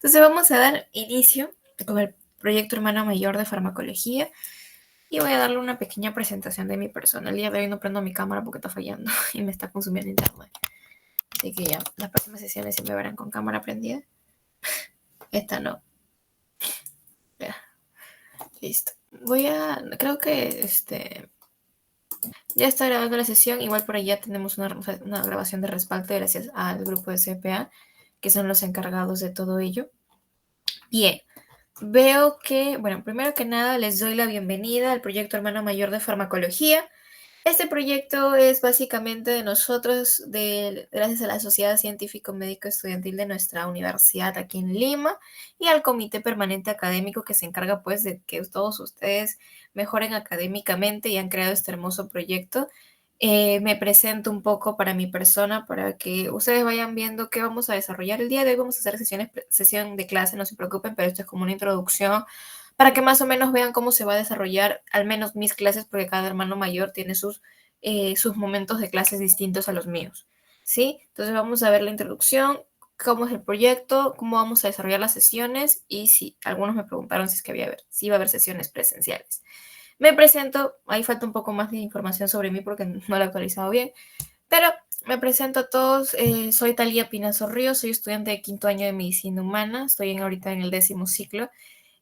Entonces vamos a dar inicio con el proyecto Hermana Mayor de Farmacología y voy a darle una pequeña presentación de mi persona. El día de hoy no prendo mi cámara porque está fallando y me está consumiendo internet. Así que ya, las próximas sesiones sí me verán con cámara prendida. Esta no. Ya, listo. Creo que ya está grabando la sesión. Igual por allá tenemos una grabación de respaldo gracias al grupo de CPA, que son los encargados de todo ello. Bien. Veo que, bueno, primero que nada les doy la bienvenida al proyecto Hermana Mayor de Farmacología. Este proyecto es básicamente de nosotros, gracias a la Sociedad Científico Médico Estudiantil de nuestra universidad aquí en Lima y al Comité Permanente Académico que se encarga pues de que todos ustedes mejoren académicamente y han creado este hermoso proyecto. Me presento un poco para mi persona, para que ustedes vayan viendo qué vamos a desarrollar el día de hoy. Vamos a hacer sesión de clase, no se preocupen, pero esto es como una introducción para que más o menos vean cómo se va a desarrollar al menos mis clases, porque cada hermano mayor tiene sus momentos de clases distintos a los míos, ¿sí? Entonces vamos a ver la introducción, cómo es el proyecto, cómo vamos a desarrollar las sesiones y si algunos me preguntaron si si iba a haber sesiones presenciales. Me presento, ahí falta un poco más de información sobre mí porque no lo he actualizado bien, pero me presento a todos. Soy Talía Pinazo Ríos, soy estudiante de quinto año de Medicina Humana, estoy ahorita en el 10º ciclo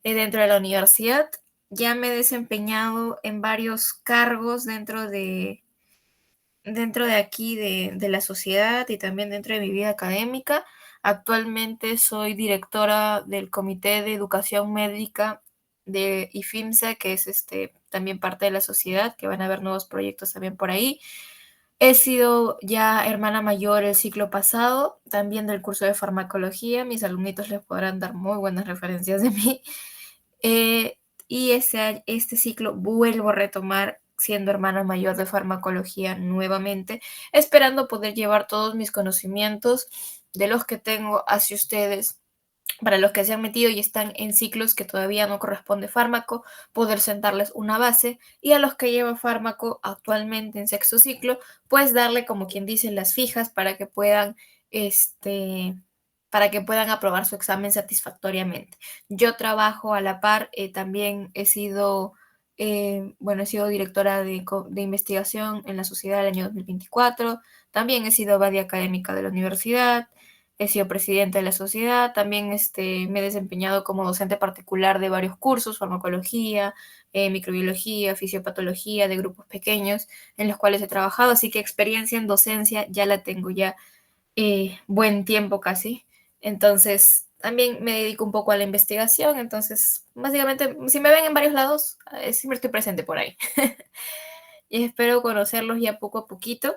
dentro de la universidad. Ya me he desempeñado en varios cargos dentro de aquí de la sociedad y también dentro de mi vida académica. Actualmente soy directora del Comité de Educación Médica de IFIMSA, que es también parte de la sociedad, que van a haber nuevos proyectos también por ahí. He sido ya hermana mayor el ciclo pasado, también del curso de farmacología. Mis alumnitos les podrán dar muy buenas referencias de mí. Eh, y este ciclo vuelvo a retomar siendo hermana mayor de farmacología nuevamente, esperando poder llevar todos mis conocimientos de los que tengo hacia ustedes, para los que se han metido y están en ciclos que todavía no corresponde fármaco, poder sentarles una base, y a los que llevan fármaco actualmente en sexto ciclo, pues darle, como quien dice, las fijas este, para que puedan aprobar su examen satisfactoriamente. Yo trabajo a la par, también he sido directora de investigación en la sociedad del año 2024, también he sido badia académica de la universidad, he sido presidente de la sociedad, también me he desempeñado como docente particular de varios cursos, farmacología, microbiología, fisiopatología, de grupos pequeños en los cuales he trabajado, así que experiencia en docencia ya la tengo ya buen tiempo casi. Entonces, también me dedico un poco a la investigación, entonces, básicamente, si me ven en varios lados, siempre estoy presente por ahí. Y espero conocerlos ya poco a poquito.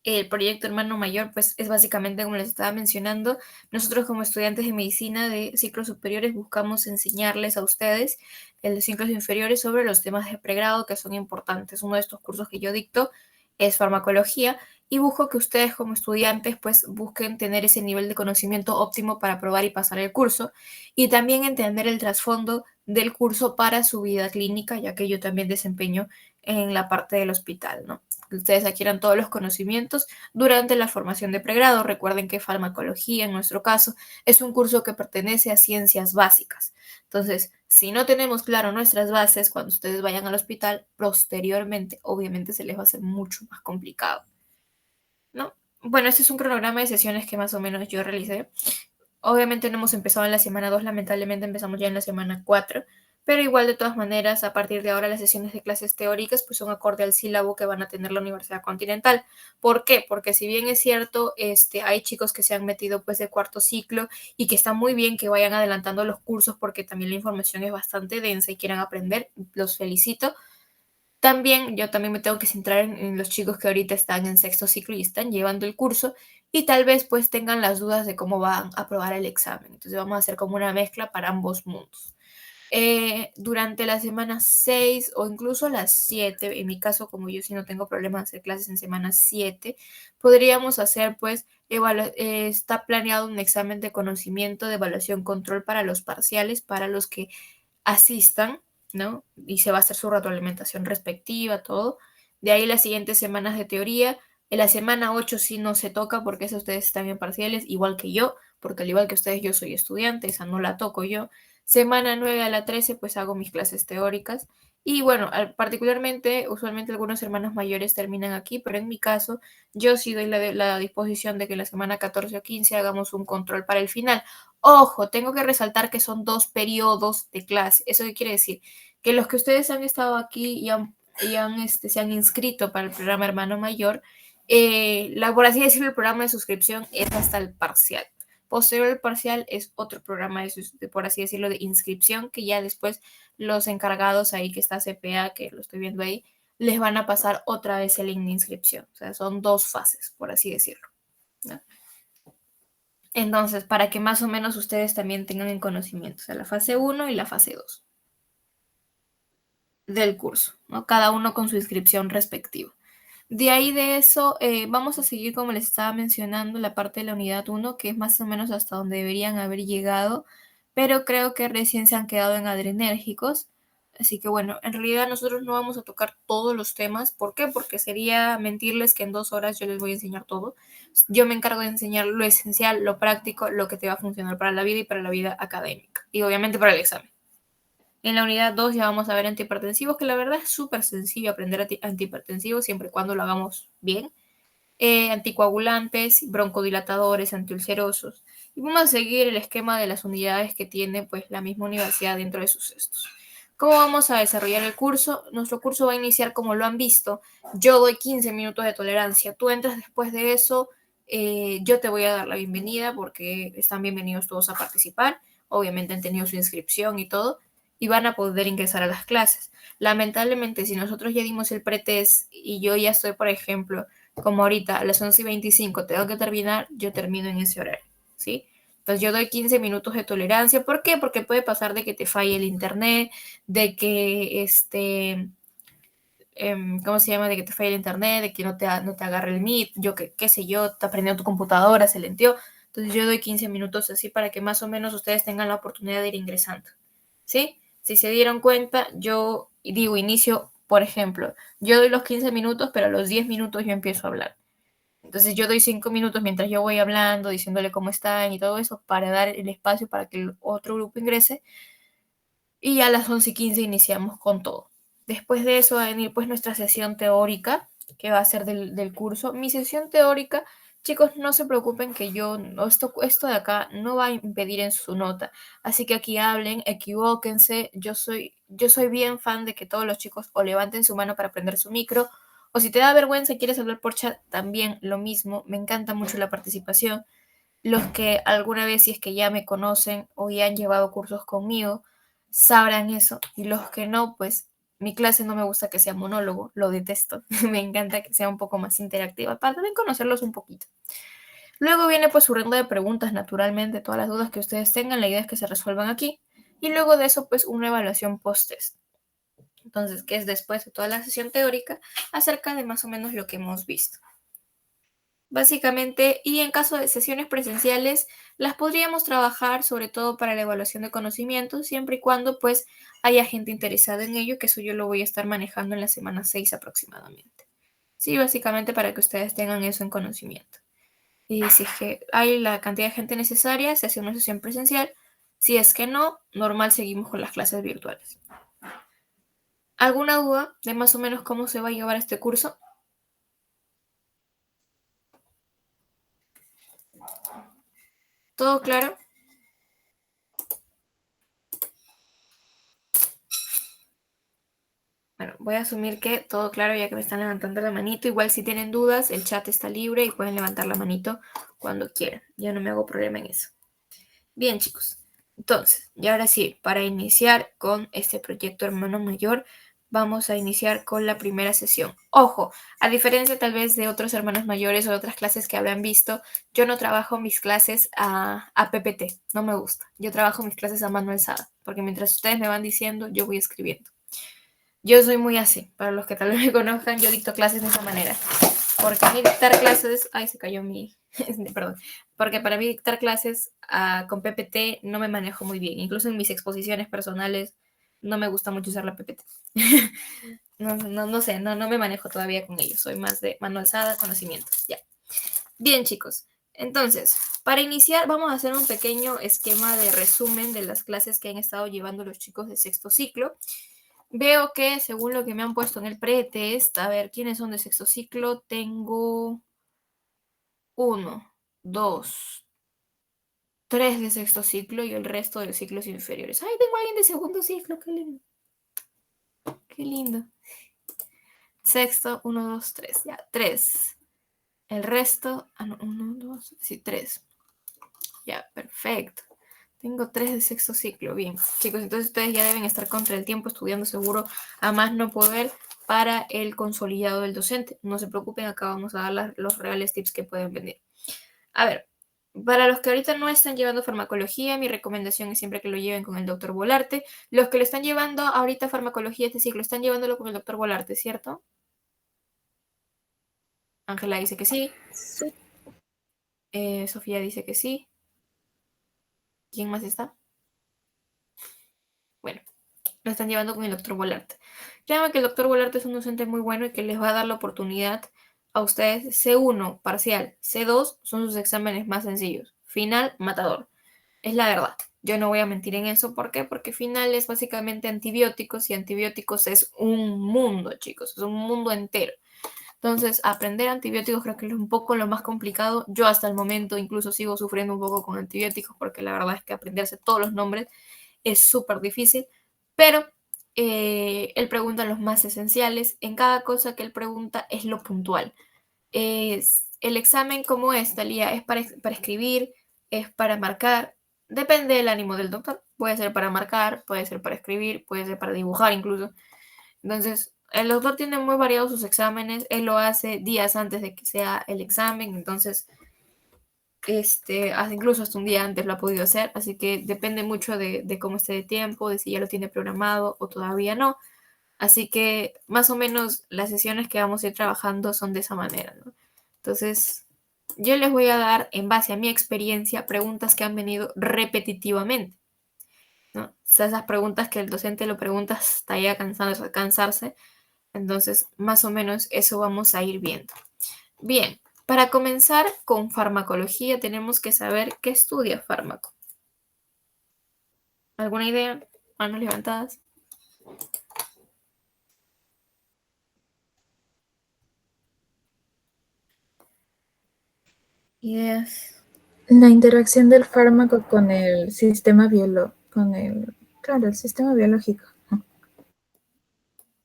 El proyecto Hermano Mayor, pues es básicamente como les estaba mencionando, nosotros como estudiantes de medicina de ciclos superiores buscamos enseñarles a ustedes el de ciclos inferiores sobre los temas de pregrado que son importantes. Uno de estos cursos que yo dicto es farmacología y busco que ustedes como estudiantes pues busquen tener ese nivel de conocimiento óptimo para aprobar y pasar el curso y también entender el trasfondo del curso para su vida clínica, ya que yo también desempeño en la parte del hospital, ¿no? Que ustedes adquieran todos los conocimientos durante la formación de pregrado. Recuerden que farmacología, en nuestro caso, es un curso que pertenece a ciencias básicas. Entonces, si no tenemos claro nuestras bases, cuando ustedes vayan al hospital, posteriormente, obviamente se les va a hacer mucho más complicado, ¿no? Bueno, este es un cronograma de sesiones que más o menos yo realicé. Obviamente no hemos empezado en la semana 2, lamentablemente empezamos ya en la semana 4, pero igual de todas maneras, a partir de ahora las sesiones de clases teóricas pues son acorde al sílabo que van a tener la Universidad Continental. ¿Por qué? Porque si bien es cierto, hay chicos que se han metido pues de cuarto ciclo y que está muy bien que vayan adelantando los cursos porque también la información es bastante densa y quieran aprender, los felicito. Yo también me tengo que centrar en los chicos que ahorita están en sexto ciclo y están llevando el curso y tal vez pues tengan las dudas de cómo van a aprobar el examen. Entonces vamos a hacer como una mezcla para ambos mundos. Durante la semana 6 o incluso las 7, en mi caso como yo sí no tengo problema de hacer clases en semana 7, podríamos hacer pues, está planeado un examen de conocimiento de evaluación control para los parciales, para los que asistan, ¿no? Y se va a hacer su retroalimentación respectiva, todo. De ahí las siguientes semanas de teoría. En la semana 8 sí no se toca porque eso ustedes están en parciales, igual que yo. porque al igual que ustedes yo soy estudiante, esa no la toco yo. Semana 9 a la 13 pues hago mis clases teóricas y bueno, particularmente, usualmente algunos hermanos mayores terminan aquí, pero en mi caso yo sí doy la disposición de que la semana 14 o 15 hagamos un control para el final. Ojo, tengo que resaltar que son 2 periodos de clase. ¿Eso qué quiere decir? Que los que ustedes han estado aquí se han inscrito para el programa Hermano Mayor, por así decirlo, el programa de suscripción es hasta el parcial. Posterior al parcial es otro programa por así decirlo, de inscripción, que ya después los encargados ahí que está CPA, que lo estoy viendo ahí, les van a pasar otra vez el link de inscripción. O sea, son 2 fases, por así decirlo, ¿no? Entonces, para que más o menos ustedes también tengan en conocimiento, o sea, la fase 1 y la fase 2 del curso, ¿no? Cada uno con su inscripción respectiva. De ahí de eso, vamos a seguir como les estaba mencionando la parte de la unidad 1, que es más o menos hasta donde deberían haber llegado, pero creo que recién se han quedado en adrenérgicos. Así que bueno, en realidad nosotros no vamos a tocar todos los temas. ¿Por qué? Porque sería mentirles que en 2 horas yo les voy a enseñar todo. Yo me encargo de enseñar lo esencial, lo práctico, lo que te va a funcionar para la vida y para la vida académica. Y obviamente para el examen. En la unidad 2 ya vamos a ver antihipertensivos, que la verdad es súper sencillo aprender antihipertensivos siempre y cuando lo hagamos bien. Anticoagulantes, broncodilatadores, antiulcerosos. Y vamos a seguir el esquema de las unidades que tiene pues la misma universidad dentro de sus estos. ¿Cómo vamos a desarrollar el curso? Nuestro curso va a iniciar como lo han visto. Yo doy 15 minutos de tolerancia. Tú entras después de eso. Yo te voy a dar la bienvenida porque están bienvenidos todos a participar. Obviamente han tenido su inscripción y todo. Y van a poder ingresar a las clases. Lamentablemente, si nosotros ya dimos el pretest y yo ya estoy, por ejemplo, como ahorita a las 11:25 tengo que terminar, yo termino en ese horario, ¿sí? Entonces yo doy 15 minutos de tolerancia. ¿Por qué? Porque puede pasar de que te falle el internet, de que ¿cómo se llama? De que te falle el internet, de que no te agarre el Meet, yo qué sé yo, te aprendió tu computadora, se lenteó. Entonces yo doy 15 minutos así para que más o menos ustedes tengan la oportunidad de ir ingresando, ¿sí? Si se dieron cuenta, yo digo inicio, por ejemplo, yo doy los 15 minutos, pero a los 10 minutos yo empiezo a hablar. Entonces yo doy 5 minutos mientras yo voy hablando, diciéndole cómo están y todo eso, para dar el espacio para que el otro grupo ingrese. Y a las 11:15 iniciamos con todo. Después de eso va a venir pues nuestra sesión teórica, que va a ser del curso. Mi sesión teórica, chicos, no se preocupen que esto de acá no va a impedir en su nota. Así que aquí hablen, equivóquense. Yo soy bien fan de que todos los chicos o levanten su mano para prender su micro, o si te da vergüenza y quieres hablar por chat, también lo mismo. Me encanta mucho la participación. Los que alguna vez, si es que ya me conocen o ya han llevado cursos conmigo, sabrán eso. Y los que no, pues mi clase no me gusta que sea monólogo, lo detesto. Me encanta que sea un poco más interactiva para también conocerlos un poquito. Luego viene pues su ronda de preguntas, naturalmente, todas las dudas que ustedes tengan, la idea es que se resuelvan aquí. Y luego de eso, pues una evaluación post-test. Entonces, que es después de toda la sesión teórica acerca de más o menos lo que hemos visto. Básicamente, y en caso de sesiones presenciales, las podríamos trabajar sobre todo para la evaluación de conocimientos, siempre y cuando pues haya gente interesada en ello, que eso yo lo voy a estar manejando en la semana 6 aproximadamente. Sí, básicamente para que ustedes tengan eso en conocimiento. Y si es que hay la cantidad de gente necesaria, se hace una sesión presencial. Si es que no, normal seguimos con las clases virtuales. ¿Alguna duda de más o menos cómo se va a llevar este curso? ¿Todo claro? Bueno, voy a asumir que todo claro ya que me están levantando la manito. Igual si tienen dudas, el chat está libre y pueden levantar la manito cuando quieran. Ya no me hago problema en eso. Bien, chicos. Entonces, y ahora sí, para iniciar con este proyecto Hermano Mayor, vamos a iniciar con la primera sesión. Ojo, a diferencia tal vez de otros hermanos mayores o de otras clases que habrán visto, yo no trabajo mis clases a PPT, no me gusta. Yo trabajo mis clases a mano alzada, porque mientras ustedes me van diciendo, yo voy escribiendo. Yo soy muy así, para los que tal vez me conozcan, yo dicto clases de esa manera. Porque a mí dictar clases, ay, se cayó mi, perdón, porque para mí dictar clases con PPT no me manejo muy bien. Incluso en mis exposiciones personales no me gusta mucho usar la PPT. No sé, no me manejo todavía con ellos. Soy más de mano alzada, conocimientos. Ya. Bien, chicos. Entonces, para iniciar, vamos a hacer un pequeño esquema de resumen de las clases que han estado llevando los chicos de sexto ciclo. Veo que, según lo que me han puesto en el pretest, a ver, ¿quiénes son de sexto ciclo? Tengo 1, 2, 3 de sexto ciclo y el resto de ciclos inferiores. ¡Ay, tengo a alguien de segundo ciclo! ¡Qué lindo! ¡Qué lindo! Sexto, 1, 2, 3. Ya, 3. El resto, no, 1, 2, sí, 3. Ya, perfecto. Tengo 3 de sexto ciclo. Bien, chicos, entonces ustedes ya deben estar contra el tiempo estudiando seguro a más no poder para el consolidado del docente. No se preocupen, acá vamos a dar los reales tips que pueden venir. A ver, para los que ahorita no están llevando farmacología, mi recomendación es siempre que lo lleven con el doctor Volarte. Los que lo están llevando ahorita farmacología este ciclo, están llevándolo con el doctor Volarte, ¿cierto? Ángela dice que sí. Sí. Sofía dice que sí. ¿Quién más está? Bueno, lo están llevando con el doctor Volarte. Créanme que el doctor Volarte es un docente muy bueno y que les va a dar la oportunidad a ustedes. C1, parcial, C2 son sus exámenes más sencillos. Final, matador. Es la verdad. Yo no voy a mentir en eso. ¿Por qué? Porque final es básicamente antibióticos y antibióticos es un mundo, chicos. Es un mundo entero. Entonces, aprender antibióticos creo que es un poco lo más complicado. Yo hasta el momento incluso sigo sufriendo un poco con antibióticos porque la verdad es que aprenderse todos los nombres es súper difícil, pero él pregunta los más esenciales. En cada cosa que él pregunta es lo puntual. El examen como es, Talía, es para escribir, es para marcar, depende del ánimo del doctor. Puede ser para marcar, puede ser para escribir, puede ser para dibujar incluso. Entonces, el doctor tiene muy variados sus exámenes, él lo hace días antes de que sea el examen, entonces incluso hasta un día antes lo ha podido hacer, así que depende mucho de cómo esté de tiempo, de si ya lo tiene programado o todavía no. Así que más o menos las sesiones que vamos a ir trabajando son de esa manera, ¿no? Entonces, yo les voy a dar, en base a mi experiencia, preguntas que han venido repetitivamente, ¿no? O sea, esas preguntas que el docente lo pregunta hasta ya cansarse. Entonces, más o menos eso vamos a ir viendo. Bien, para comenzar con farmacología tenemos que saber qué estudia fármaco. ¿Alguna idea? Manos levantadas. Ideas. La interacción del fármaco con el sistema el sistema biológico.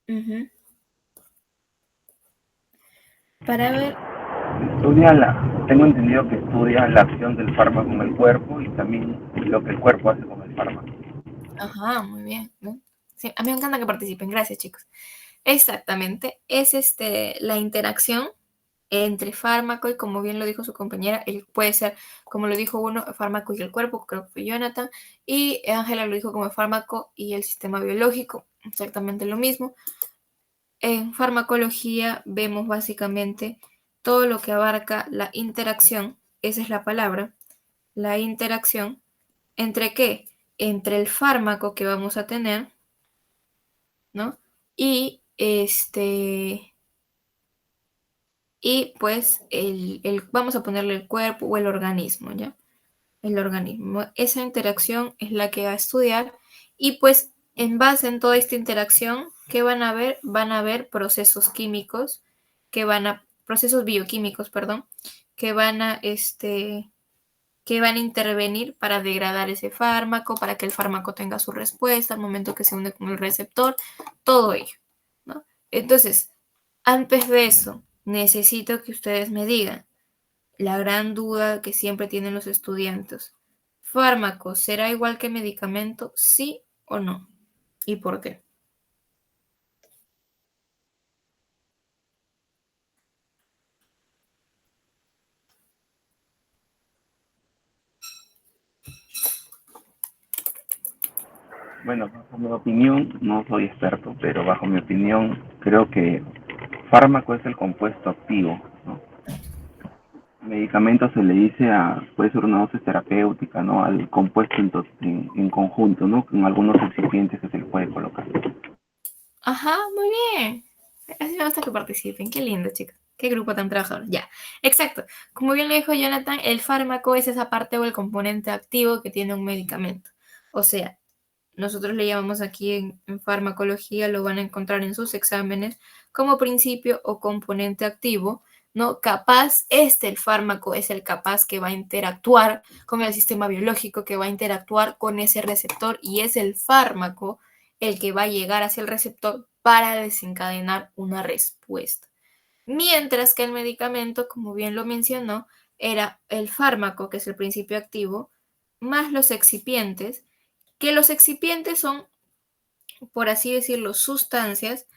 Uh-huh. Para ver. Tengo entendido que estudia la acción del fármaco en el cuerpo y también lo que el cuerpo hace con el fármaco. Ajá, muy bien, ¿no? Sí, a mí me encanta que participen, gracias chicos. Exactamente, es la interacción entre fármaco y, como bien lo dijo su compañera, puede ser, como lo dijo uno, fármaco y el cuerpo, creo que fue Jonathan, y Ángela lo dijo como fármaco y el sistema biológico, exactamente lo mismo. En farmacología vemos básicamente todo lo que abarca la interacción, esa es la palabra, la interacción, ¿entre qué? Entre el fármaco que vamos a tener, ¿no? Y y pues vamos a ponerle el cuerpo o el organismo, ¿ya? El organismo. Esa interacción es la que va a estudiar y pues en base en toda esta interacción, ¿qué van a ver? Van a ver procesos químicos, procesos bioquímicos, perdón, que van a, que van a intervenir para degradar ese fármaco, para que el fármaco tenga su respuesta al momento que se une con el receptor, todo ello, ¿no? Entonces, antes de eso, necesito que ustedes me digan la gran duda que siempre tienen los estudiantes. ¿Fármaco será igual que medicamento? ¿Sí o no? ¿Y por qué? Bueno, bajo mi opinión, no soy experto, pero bajo mi opinión creo que fármaco es el compuesto activo, ¿no? Medicamento se le dice puede ser una dosis terapéutica, ¿no? Al compuesto en conjunto, ¿no? Con algunos excipientes que se le puede colocar. Ajá, muy bien. Así me gusta que participen. Qué lindo, chicos. ¿Qué grupo tan trabajador? Ya, exacto. Como bien lo dijo Jonathan, el fármaco es esa parte o el componente activo que tiene un medicamento. O sea, nosotros le llamamos aquí en farmacología, lo van a encontrar en sus exámenes como principio o componente activo, ¿no? Capaz, el fármaco es el capaz que va a interactuar con el sistema biológico, que va a interactuar con ese receptor y es el fármaco el que va a llegar hacia el receptor para desencadenar una respuesta. Mientras que el medicamento, como bien lo mencionó, era el fármaco, que es el principio activo, más los excipientes, que los excipientes son, por así decirlo, sustancias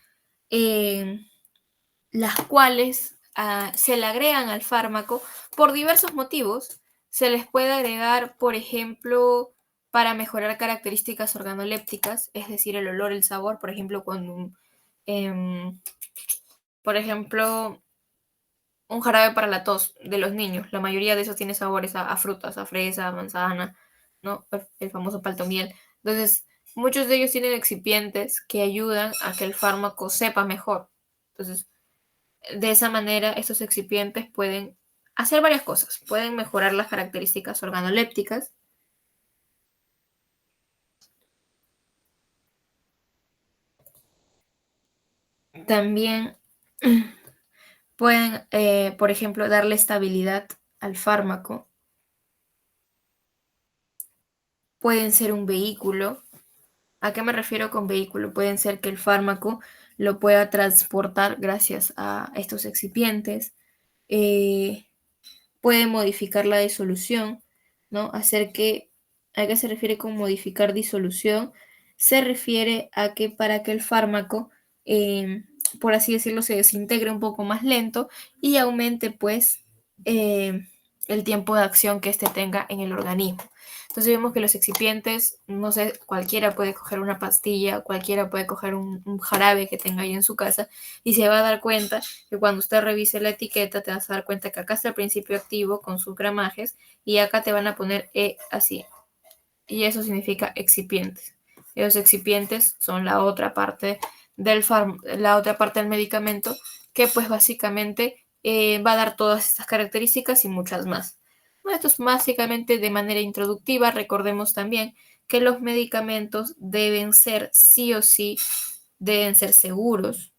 las cuales se le agregan al fármaco por diversos motivos. Se les puede agregar, por ejemplo, para mejorar características organolépticas, es decir, el olor, el sabor, por ejemplo, por ejemplo, un jarabe para la tos de los niños. La mayoría de esos tiene sabores a frutas, a fresa, a manzana, ¿no? El famoso paltomiel. Entonces, muchos de ellos tienen excipientes que ayudan a que el fármaco sepa mejor. Entonces, de esa manera, estos excipientes pueden hacer varias cosas. Pueden mejorar las características organolépticas. También pueden, por ejemplo, darle estabilidad al fármaco. Pueden ser un vehículo. ¿A qué me refiero con vehículo? Pueden ser que el fármaco lo pueda transportar gracias a estos excipientes. Puede modificar la disolución, ¿no? ¿A qué se refiere con modificar disolución? Se refiere a que para que el fármaco, por así decirlo, se desintegre un poco más lento y aumente, pues, el tiempo de acción que éste tenga en el organismo. Entonces vemos que los excipientes, no sé, cualquiera puede coger una pastilla, cualquiera puede coger un jarabe que tenga ahí en su casa y se va a dar cuenta que cuando usted revise la etiqueta te vas a dar cuenta que acá está el principio activo con sus gramajes y acá te van a poner así. Y eso significa excipientes. Y los excipientes son la otra parte del medicamento que pues básicamente va a dar todas estas características y muchas más. Esto es básicamente de manera introductiva. Recordemos también que los medicamentos deben ser sí o sí, deben ser seguros,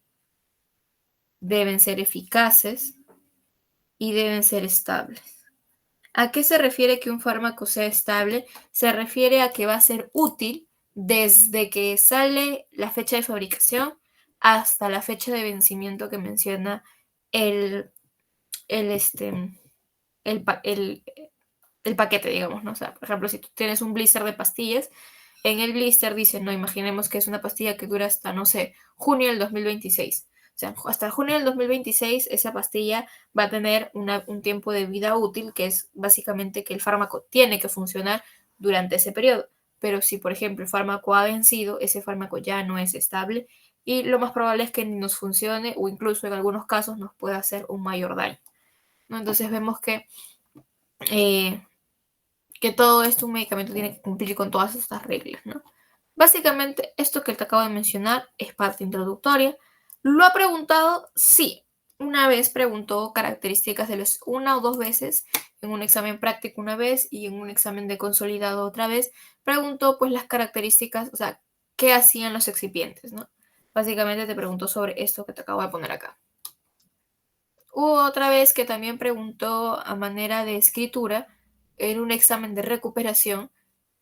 deben ser eficaces y deben ser estables. ¿A qué se refiere que un fármaco sea estable? Se refiere a que va a ser útil desde que sale la fecha de fabricación hasta la fecha de vencimiento que menciona el, el, este, el, el paquete, digamos, ¿no? O sea, por ejemplo, si tú tienes un blister de pastillas, en el blister dice, no, imaginemos que es una pastilla que dura hasta, no sé, junio del 2026. O sea, hasta junio del 2026 esa pastilla va a tener un tiempo de vida útil, que es básicamente que el fármaco tiene que funcionar durante ese periodo. Pero si, por ejemplo, el fármaco ha vencido, ese fármaco ya no es estable y lo más probable es que ni nos funcione o incluso en algunos casos nos pueda hacer un mayor daño, ¿no? Entonces vemos eh, que todo esto, un medicamento tiene que cumplir con todas estas reglas, ¿no? Básicamente, esto que te acabo de mencionar es parte introductoria. ¿Lo ha preguntado? Sí. Una vez preguntó características de los una o dos veces, en un examen práctico una vez y en un examen de consolidado otra vez, preguntó pues las características, o sea, qué hacían los excipientes, ¿no? Básicamente te preguntó sobre esto que te acabo de poner acá. Hubo otra vez que también preguntó a manera de escritura en un examen de recuperación,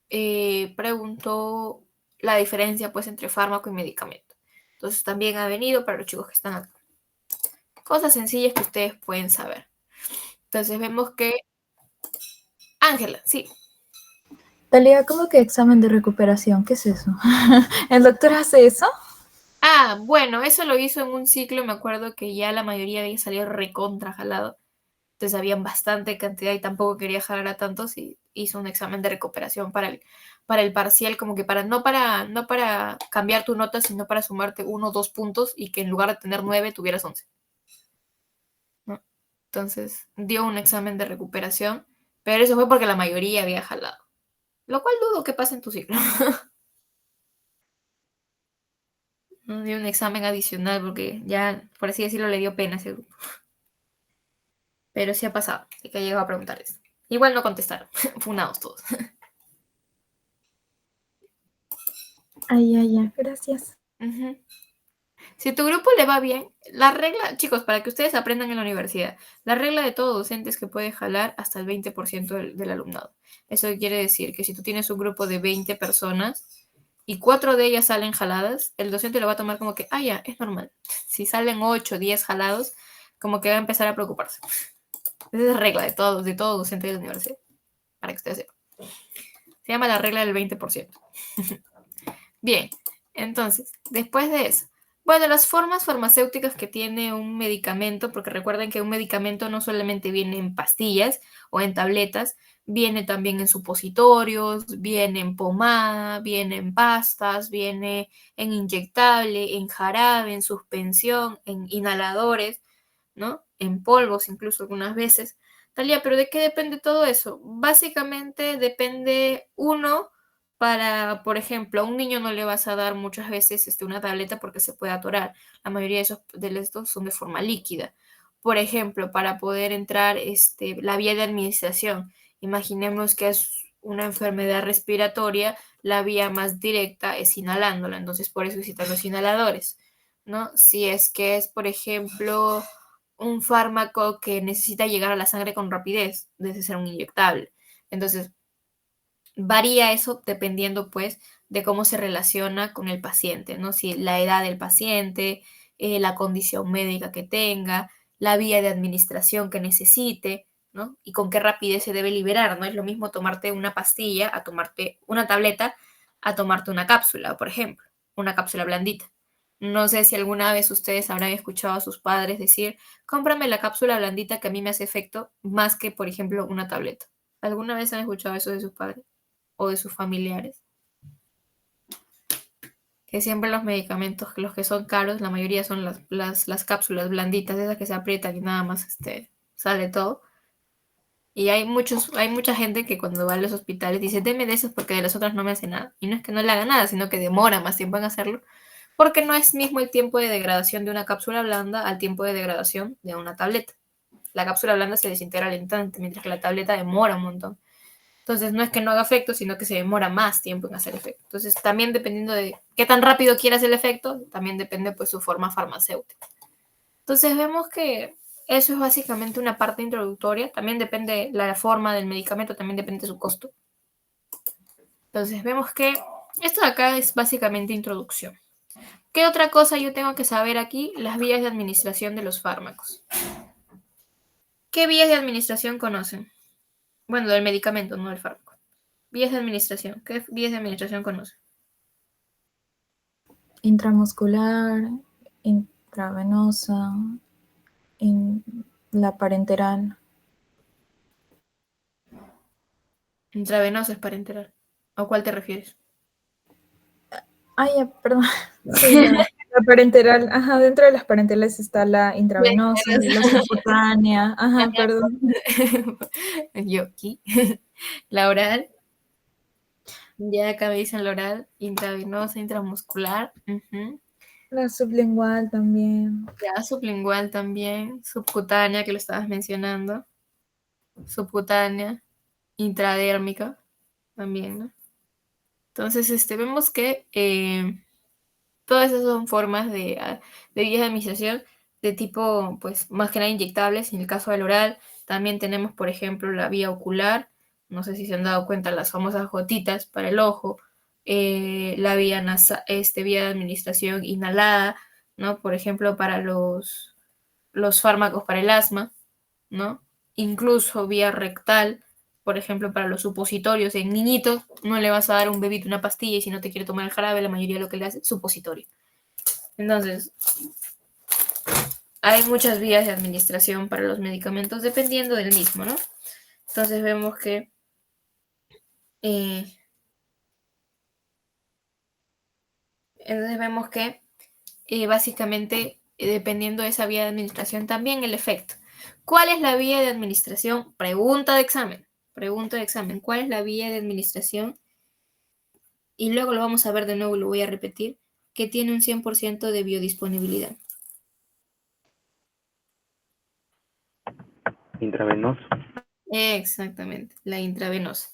preguntó la diferencia pues entre fármaco y medicamento. Entonces también ha venido para los chicos que están acá. Cosas sencillas que ustedes pueden saber. Entonces vemos que Ángela, sí. Talía, ¿cómo que examen de recuperación? ¿Qué es eso? ¿El doctor hace eso? Bueno, eso lo hizo en un ciclo, me acuerdo que ya la mayoría había salido recontra jalado. Entonces habían bastante cantidad y tampoco quería jalar a tantos y hizo un examen de recuperación para el parcial, como que no para cambiar tu nota, sino para sumarte 1 o 2 puntos y que en lugar de tener 9 tuvieras 11, ¿no? Entonces dio un examen de recuperación, pero eso fue porque la mayoría había jalado, lo cual dudo que pase en tu ciclo. No dio un examen adicional porque ya, por así decirlo, le dio pena a ese grupo. pero sí ha pasado, así que he llegado a preguntarles. Igual no contestaron, funados todos. Ya, gracias. Si tu grupo le va bien, la regla, chicos, para que ustedes aprendan en la universidad, la regla de todo docente es que puede jalar hasta el 20% del alumnado. Eso quiere decir que si tú tienes un grupo de 20 personas y 4 de ellas salen jaladas, el docente lo va a tomar como que, ya, es normal. Si salen 8 o 10 jalados, como que va a empezar a preocuparse. Esa es la regla de todo docente de la universidad, para que ustedes sepan. Se llama la regla del 20%. Bien, entonces, después de eso, bueno, las formas farmacéuticas que tiene un medicamento, porque recuerden que un medicamento no solamente viene en pastillas o en tabletas, viene también en supositorios, viene en pomada, viene en pastas, viene en inyectable, en jarabe, en suspensión, en inhaladores, ¿no? En polvos incluso algunas veces. Talía, pero ¿de qué depende todo eso? Básicamente depende uno para, por ejemplo, a un niño no le vas a dar muchas veces una tableta porque se puede atorar. La mayoría de estos son de forma líquida. Por ejemplo, para poder entrar la vía de administración, imaginemos que es una enfermedad respiratoria, la vía más directa es inhalándola, entonces por eso necesitan los inhaladores, ¿no? Si es que es, por ejemplo, un fármaco que necesita llegar a la sangre con rapidez, debe ser un inyectable. Entonces, varía eso dependiendo, pues, de cómo se relaciona con el paciente, ¿no? Si la edad del paciente, la condición médica que tenga, la vía de administración que necesite, ¿no? Y con qué rapidez se debe liberar, ¿no? Es lo mismo tomarte una pastilla a tomarte una tableta a tomarte una cápsula, por ejemplo, una cápsula blandita. No sé si alguna vez ustedes habrán escuchado a sus padres decir, cómprame la cápsula blandita que a mí me hace efecto más que, por ejemplo, una tableta. ¿Alguna vez han escuchado eso de sus padres o de sus familiares? Que siempre los medicamentos, los que son caros, la mayoría son las cápsulas blanditas, esas que se aprietan y nada más sale todo. Y hay mucha gente que cuando va a los hospitales dice, deme de esos porque de las otras no me hace nada. Y no es que no le haga nada, sino que demora más tiempo en hacerlo, porque no es mismo el tiempo de degradación de una cápsula blanda al tiempo de degradación de una tableta. La cápsula blanda se desintegra al instante, mientras que la tableta demora un montón. Entonces no es que no haga efecto, sino que se demora más tiempo en hacer efecto. Entonces también dependiendo de qué tan rápido quieras el efecto, también depende pues su forma farmacéutica. Entonces vemos que eso es básicamente una parte introductoria. También depende la forma del medicamento, también depende de su costo. Entonces vemos que esto de acá es básicamente introducción. ¿Qué otra cosa yo tengo que saber aquí? Las vías de administración de los fármacos. ¿Qué vías de administración conocen? Bueno, del medicamento, no del fármaco. Vías de administración. ¿Qué vías de administración conocen? Intramuscular, intravenosa, la parenteral. Intravenosa es parenteral. ¿A cuál te refieres? Ya, perdón. Sí, la parenteral. Ajá, dentro de las parenterales está la intravenosa, la subcutánea. Ajá, perdón. Yo aquí. La oral. Ya acá me dicen la oral. Intravenosa, intramuscular. La sublingual también. Ya, sublingual también. Subcutánea, que lo estabas mencionando. Subcutánea. Intradérmica. También, ¿no? Entonces, vemos que todas esas son formas de vías de administración de tipo, pues, más que nada inyectables. En el caso del oral, también tenemos, por ejemplo, la vía ocular. No sé si se han dado cuenta, las famosas gotitas para el ojo. La vía vía de administración inhalada, ¿no? Por ejemplo, para los fármacos para el asma, ¿no? Incluso vía rectal, por ejemplo, para los supositorios. En niñitos no le vas a dar a un bebito una pastilla y si no te quiere tomar el jarabe, la mayoría de lo que le hace es supositorio. Entonces, hay muchas vías de administración para los medicamentos dependiendo del mismo, ¿no? Entonces vemos que básicamente dependiendo de esa vía de administración también el efecto. ¿Cuál es la vía de administración? Pregunta de examen. Pregunta de examen. ¿Cuál es la vía de administración? Y luego lo vamos a ver de nuevo y lo voy a repetir, que tiene un 100% de biodisponibilidad. Intravenoso. Exactamente, la intravenosa.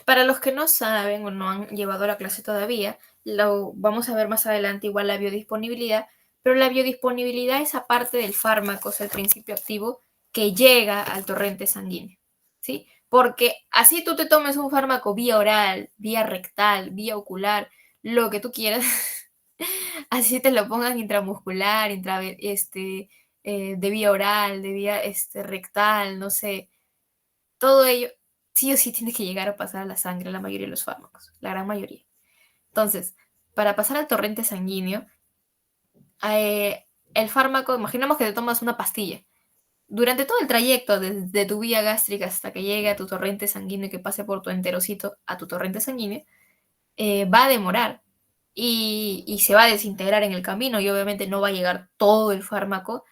Para los que no saben o no han llevado la clase todavía, lo vamos a ver más adelante igual la biodisponibilidad, pero la biodisponibilidad es aparte del fármaco, es el principio activo que llega al torrente sanguíneo, ¿sí? Porque así tú te tomes un fármaco vía oral, vía rectal, vía ocular, lo que tú quieras, así te lo pongan intramuscular, de vía oral, de vía rectal, no sé, todo ello sí o sí tiene que llegar a pasar a la sangre, la mayoría de los fármacos, la gran mayoría. Entonces, para pasar al torrente sanguíneo, el fármaco, imaginemos que te tomas una pastilla. Durante todo el trayecto desde tu vía gástrica hasta que llegue a tu torrente sanguíneo y que pase por tu enterocito a tu torrente sanguíneo, va a demorar y se va a desintegrar en el camino y obviamente no va a llegar todo el fármaco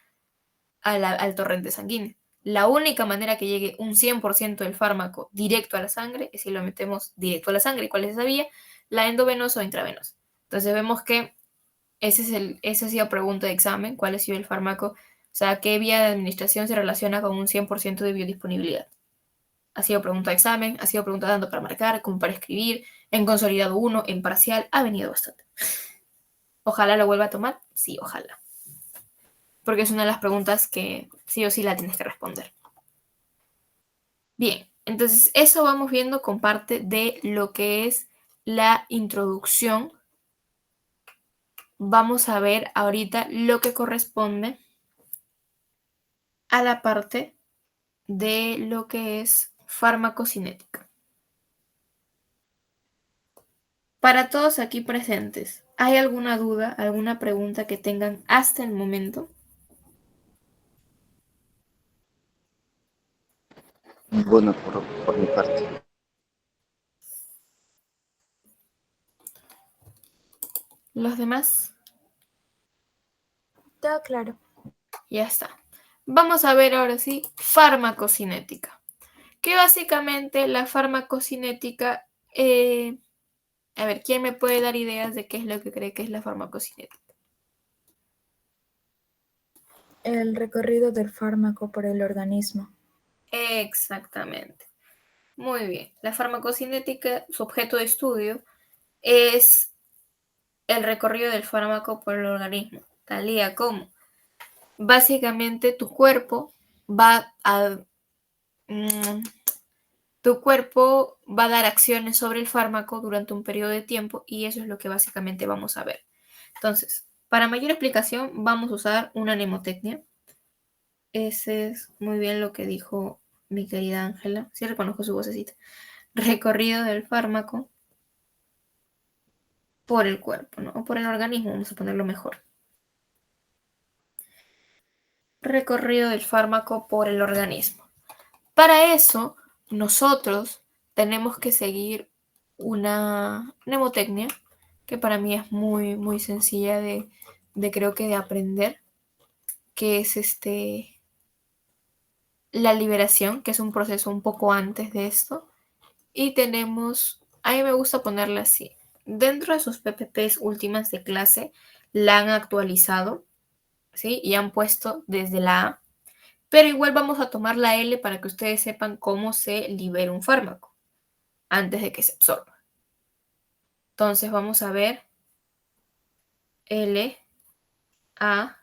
al torrente sanguíneo. La única manera que llegue un 100% del fármaco directo a la sangre es si lo metemos directo a la sangre. ¿Y cuál es esa vía? La endovenosa o intravenosa. Entonces vemos que esa ha sido pregunta de examen, cuál ha sido el fármaco, o sea, qué vía de administración se relaciona con un 100% de biodisponibilidad. Ha sido pregunta de examen, ha sido pregunta tanto para marcar como para escribir, en consolidado 1, en parcial, ha venido bastante. Ojalá lo vuelva a tomar, sí, ojalá. Porque es una de las preguntas que sí o sí la tienes que responder. Bien, entonces eso vamos viendo con parte de lo que es la introducción. Vamos a ver ahorita lo que corresponde a la parte de lo que es farmacocinética. Para todos aquí presentes, ¿hay alguna duda, alguna pregunta que tengan hasta el momento? Bueno, por mi parte. ¿Los demás? Todo claro. Ya está. Vamos a ver ahora sí farmacocinética. Que básicamente la farmacocinética, a ver, ¿quién me puede dar ideas de qué es lo que cree que es la farmacocinética? El recorrido del fármaco por el organismo. Exactamente. Muy bien. La farmacocinética, su objeto de estudio es el recorrido del fármaco por el organismo, tal día como básicamente tu cuerpo va a mm, tu cuerpo va a dar acciones sobre el fármaco durante un periodo de tiempo y eso es lo que básicamente vamos a ver. Entonces, para mayor explicación vamos a usar una mnemotecnia. Ese es muy bien lo que dijo mi querida Ángela. Sí reconozco su vocecita. Recorrido del fármaco por el cuerpo, ¿no? O por el organismo, vamos a ponerlo mejor. Recorrido del fármaco por el organismo. Para eso, nosotros tenemos que seguir una mnemotecnia que para mí es muy, muy sencilla de creo que de aprender, que es la liberación, que es un proceso un poco antes de esto. Y tenemos, a mí me gusta ponerla así. Dentro de sus PPPs últimas de clase, la han actualizado, ¿sí? Y han puesto desde la A. Pero igual vamos a tomar la L para que ustedes sepan cómo se libera un fármaco antes de que se absorba. Entonces vamos a ver L, A,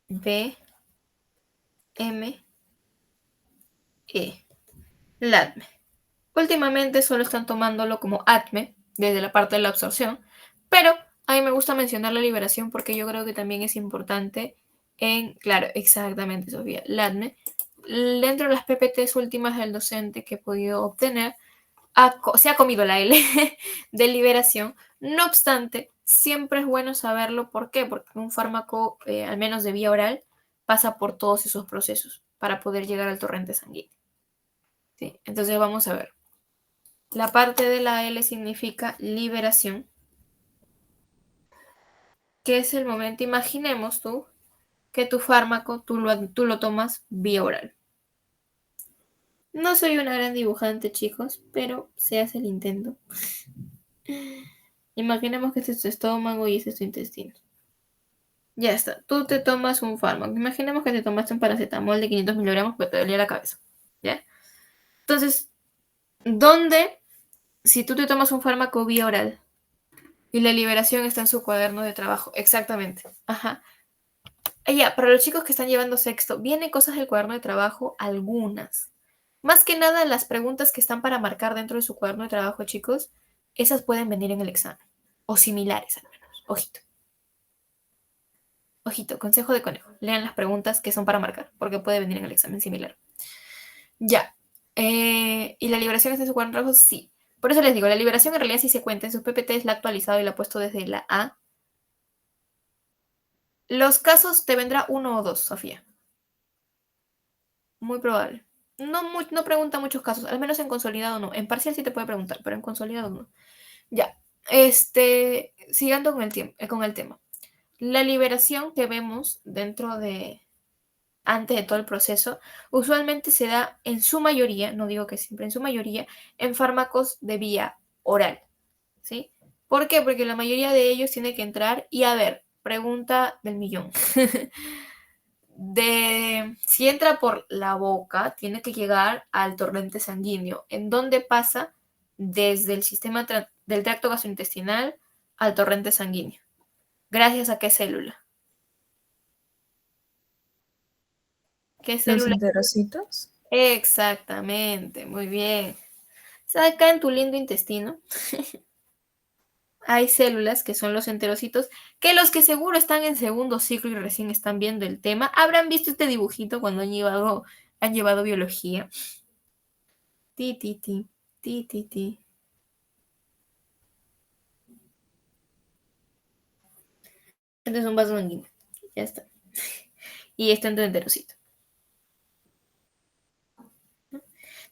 B, M, E. LATME. Últimamente solo están tomándolo como ATME desde la parte de la absorción, pero a mí me gusta mencionar la liberación porque yo creo que también es importante claro, exactamente, Sofía, LATME. Dentro de las PPTs últimas del docente que he podido obtener, se ha comido la L de liberación. No obstante, siempre es bueno saberlo. ¿Por qué? Porque un fármaco, al menos de vía oral, pasa por todos esos procesos para poder llegar al torrente sanguíneo. ¿Sí? Entonces vamos a ver. La parte de la L significa liberación, que es el momento, imaginemos tú, que tu fármaco tú lo tomas vía oral. No soy una gran dibujante, chicos, pero se hace el intento. Imaginemos que este es tu estómago y este es tu intestino. Ya está. Tú te tomas un fármaco. Imaginemos que te tomaste un paracetamol de 500 miligramos porque te dolía la cabeza. ¿Ya? Entonces, ¿dónde, si tú te tomas un fármaco vía oral y la liberación está en su cuaderno de trabajo? Exactamente. Ajá. Ya, para los chicos que están llevando sexto, vienen cosas del cuaderno de trabajo, algunas. Más que nada, las preguntas que están para marcar dentro de su cuaderno de trabajo, chicos, esas pueden venir en el examen. O similares, al menos. Ojito. Ojito, consejo de conejo. Lean las preguntas que son para marcar, porque puede venir en el examen similar. Ya. ¿Y la liberación está en su cuaderno de trabajo? Sí. Por eso les digo, la liberación en realidad sí se cuenta. En sus PPTs la ha actualizado y la ha puesto desde la A. Los casos te vendrá 1 o 2, Sofía. Muy probable. No pregunta muchos casos, al menos en consolidado no. En parcial sí te puede preguntar, pero en consolidado no. Ya. Siguiendo con el tema. La liberación que vemos antes de todo el proceso, usualmente se da en su mayoría, no digo que siempre, en su mayoría, en fármacos de vía oral. ¿Sí? ¿Por qué? Porque la mayoría de ellos tiene que entrar y a ver, pregunta del millón. Si entra por la boca, tiene que llegar al torrente sanguíneo, en donde pasa desde el sistema del tracto gastrointestinal al torrente sanguíneo. ¿Gracias a qué célula? ¿Qué Los célula? enterocitos. Exactamente, muy bien. Acá en tu lindo intestino hay células que son los enterocitos, que los que seguro están en segundo ciclo y recién están viendo el tema, habrán visto este dibujito cuando han llevado biología. Ti, ti, ti, ti, ti, ti. Este es un vaso sanguíneo. Ya está. Y esto en tu enterocito.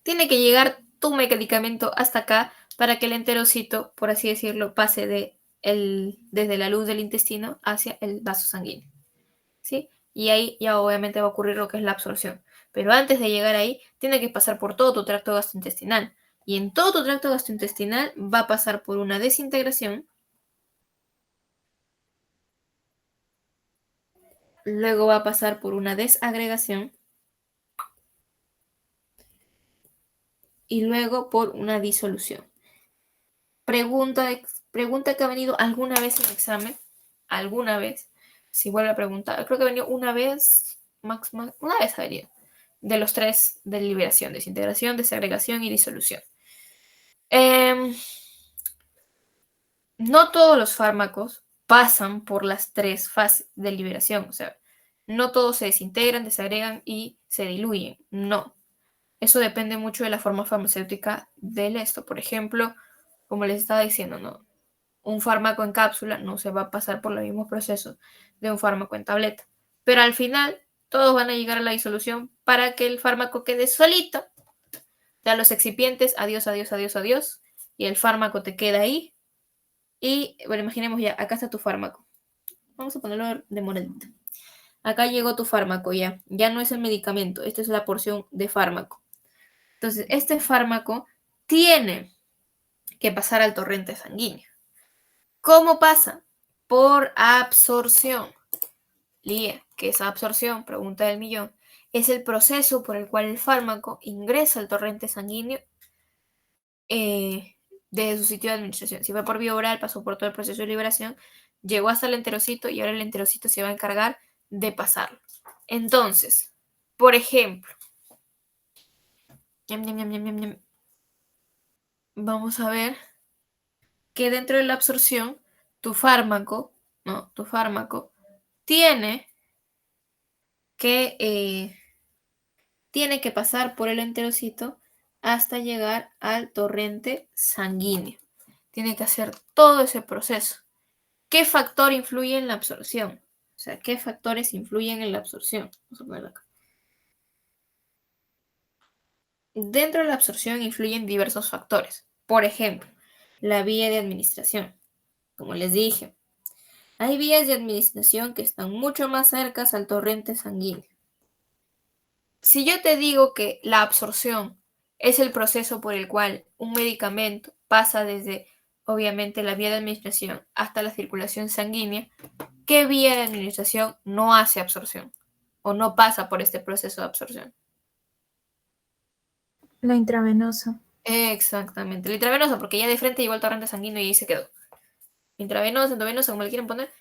Tiene que llegar tu medicamento hasta acá para que el enterocito, por así decirlo, pase desde la luz del intestino hacia el vaso sanguíneo. ¿Sí? Y ahí ya obviamente va a ocurrir lo que es la absorción. Pero antes de llegar ahí, tiene que pasar por todo tu tracto gastrointestinal. Y en todo tu tracto gastrointestinal va a pasar por una desintegración, luego va a pasar por una desagregación y luego por una disolución. Pregunta que ha venido alguna vez en el examen, alguna vez, si vuelve a preguntar, creo que ha venido una vez, una vez ha venido, de los tres de liberación, desintegración, desagregación y disolución. No todos los fármacos pasan por las tres fases de liberación, o sea, no todos se desintegran, desagregan y se diluyen, no. Eso depende mucho de la forma farmacéutica del esto. Por ejemplo, como les estaba diciendo, ¿no? Un fármaco en cápsula no se va a pasar por los mismos procesos de un fármaco en tableta. Pero al final, todos van a llegar a la disolución para que el fármaco quede solito. Ya los excipientes, adiós, adiós, adiós, adiós. Y el fármaco te queda ahí. Y, bueno, imaginemos ya, acá está tu fármaco. Vamos a ponerlo de moradito. Acá llegó tu fármaco ya. Ya no es el medicamento, esta es la porción de fármaco. Entonces, este fármaco tiene que pasar al torrente sanguíneo. ¿Cómo pasa? Por absorción. Lía, ¿qué es absorción? Pregunta del millón. Es el proceso por el cual el fármaco ingresa al torrente sanguíneo desde su sitio de administración. Si fue por vía oral, pasó por todo el proceso de liberación, llegó hasta el enterocito y ahora el enterocito se va a encargar de pasarlo. Entonces, por ejemplo, vamos a ver que dentro de la absorción, tu fármaco tiene que, tiene que pasar por el enterocito hasta llegar al torrente sanguíneo. Tiene que hacer todo ese proceso. ¿Qué factor influye en la absorción? O sea, ¿qué factores influyen en la absorción? Vamos a ponerlo acá. Dentro de la absorción influyen diversos factores. Por ejemplo, la vía de administración. Como les dije, hay vías de administración que están mucho más cercas al torrente sanguíneo. Si yo te digo que la absorción es el proceso por el cual un medicamento pasa desde, obviamente, la vía de administración hasta la circulación sanguínea, ¿qué vía de administración no hace absorción o no pasa por este proceso de absorción? La intravenosa. Exactamente, la intravenosa, porque ya de frente llegó el torrente sanguíneo y ahí se quedó. Intravenosa, endovenosa, como le quieren poner,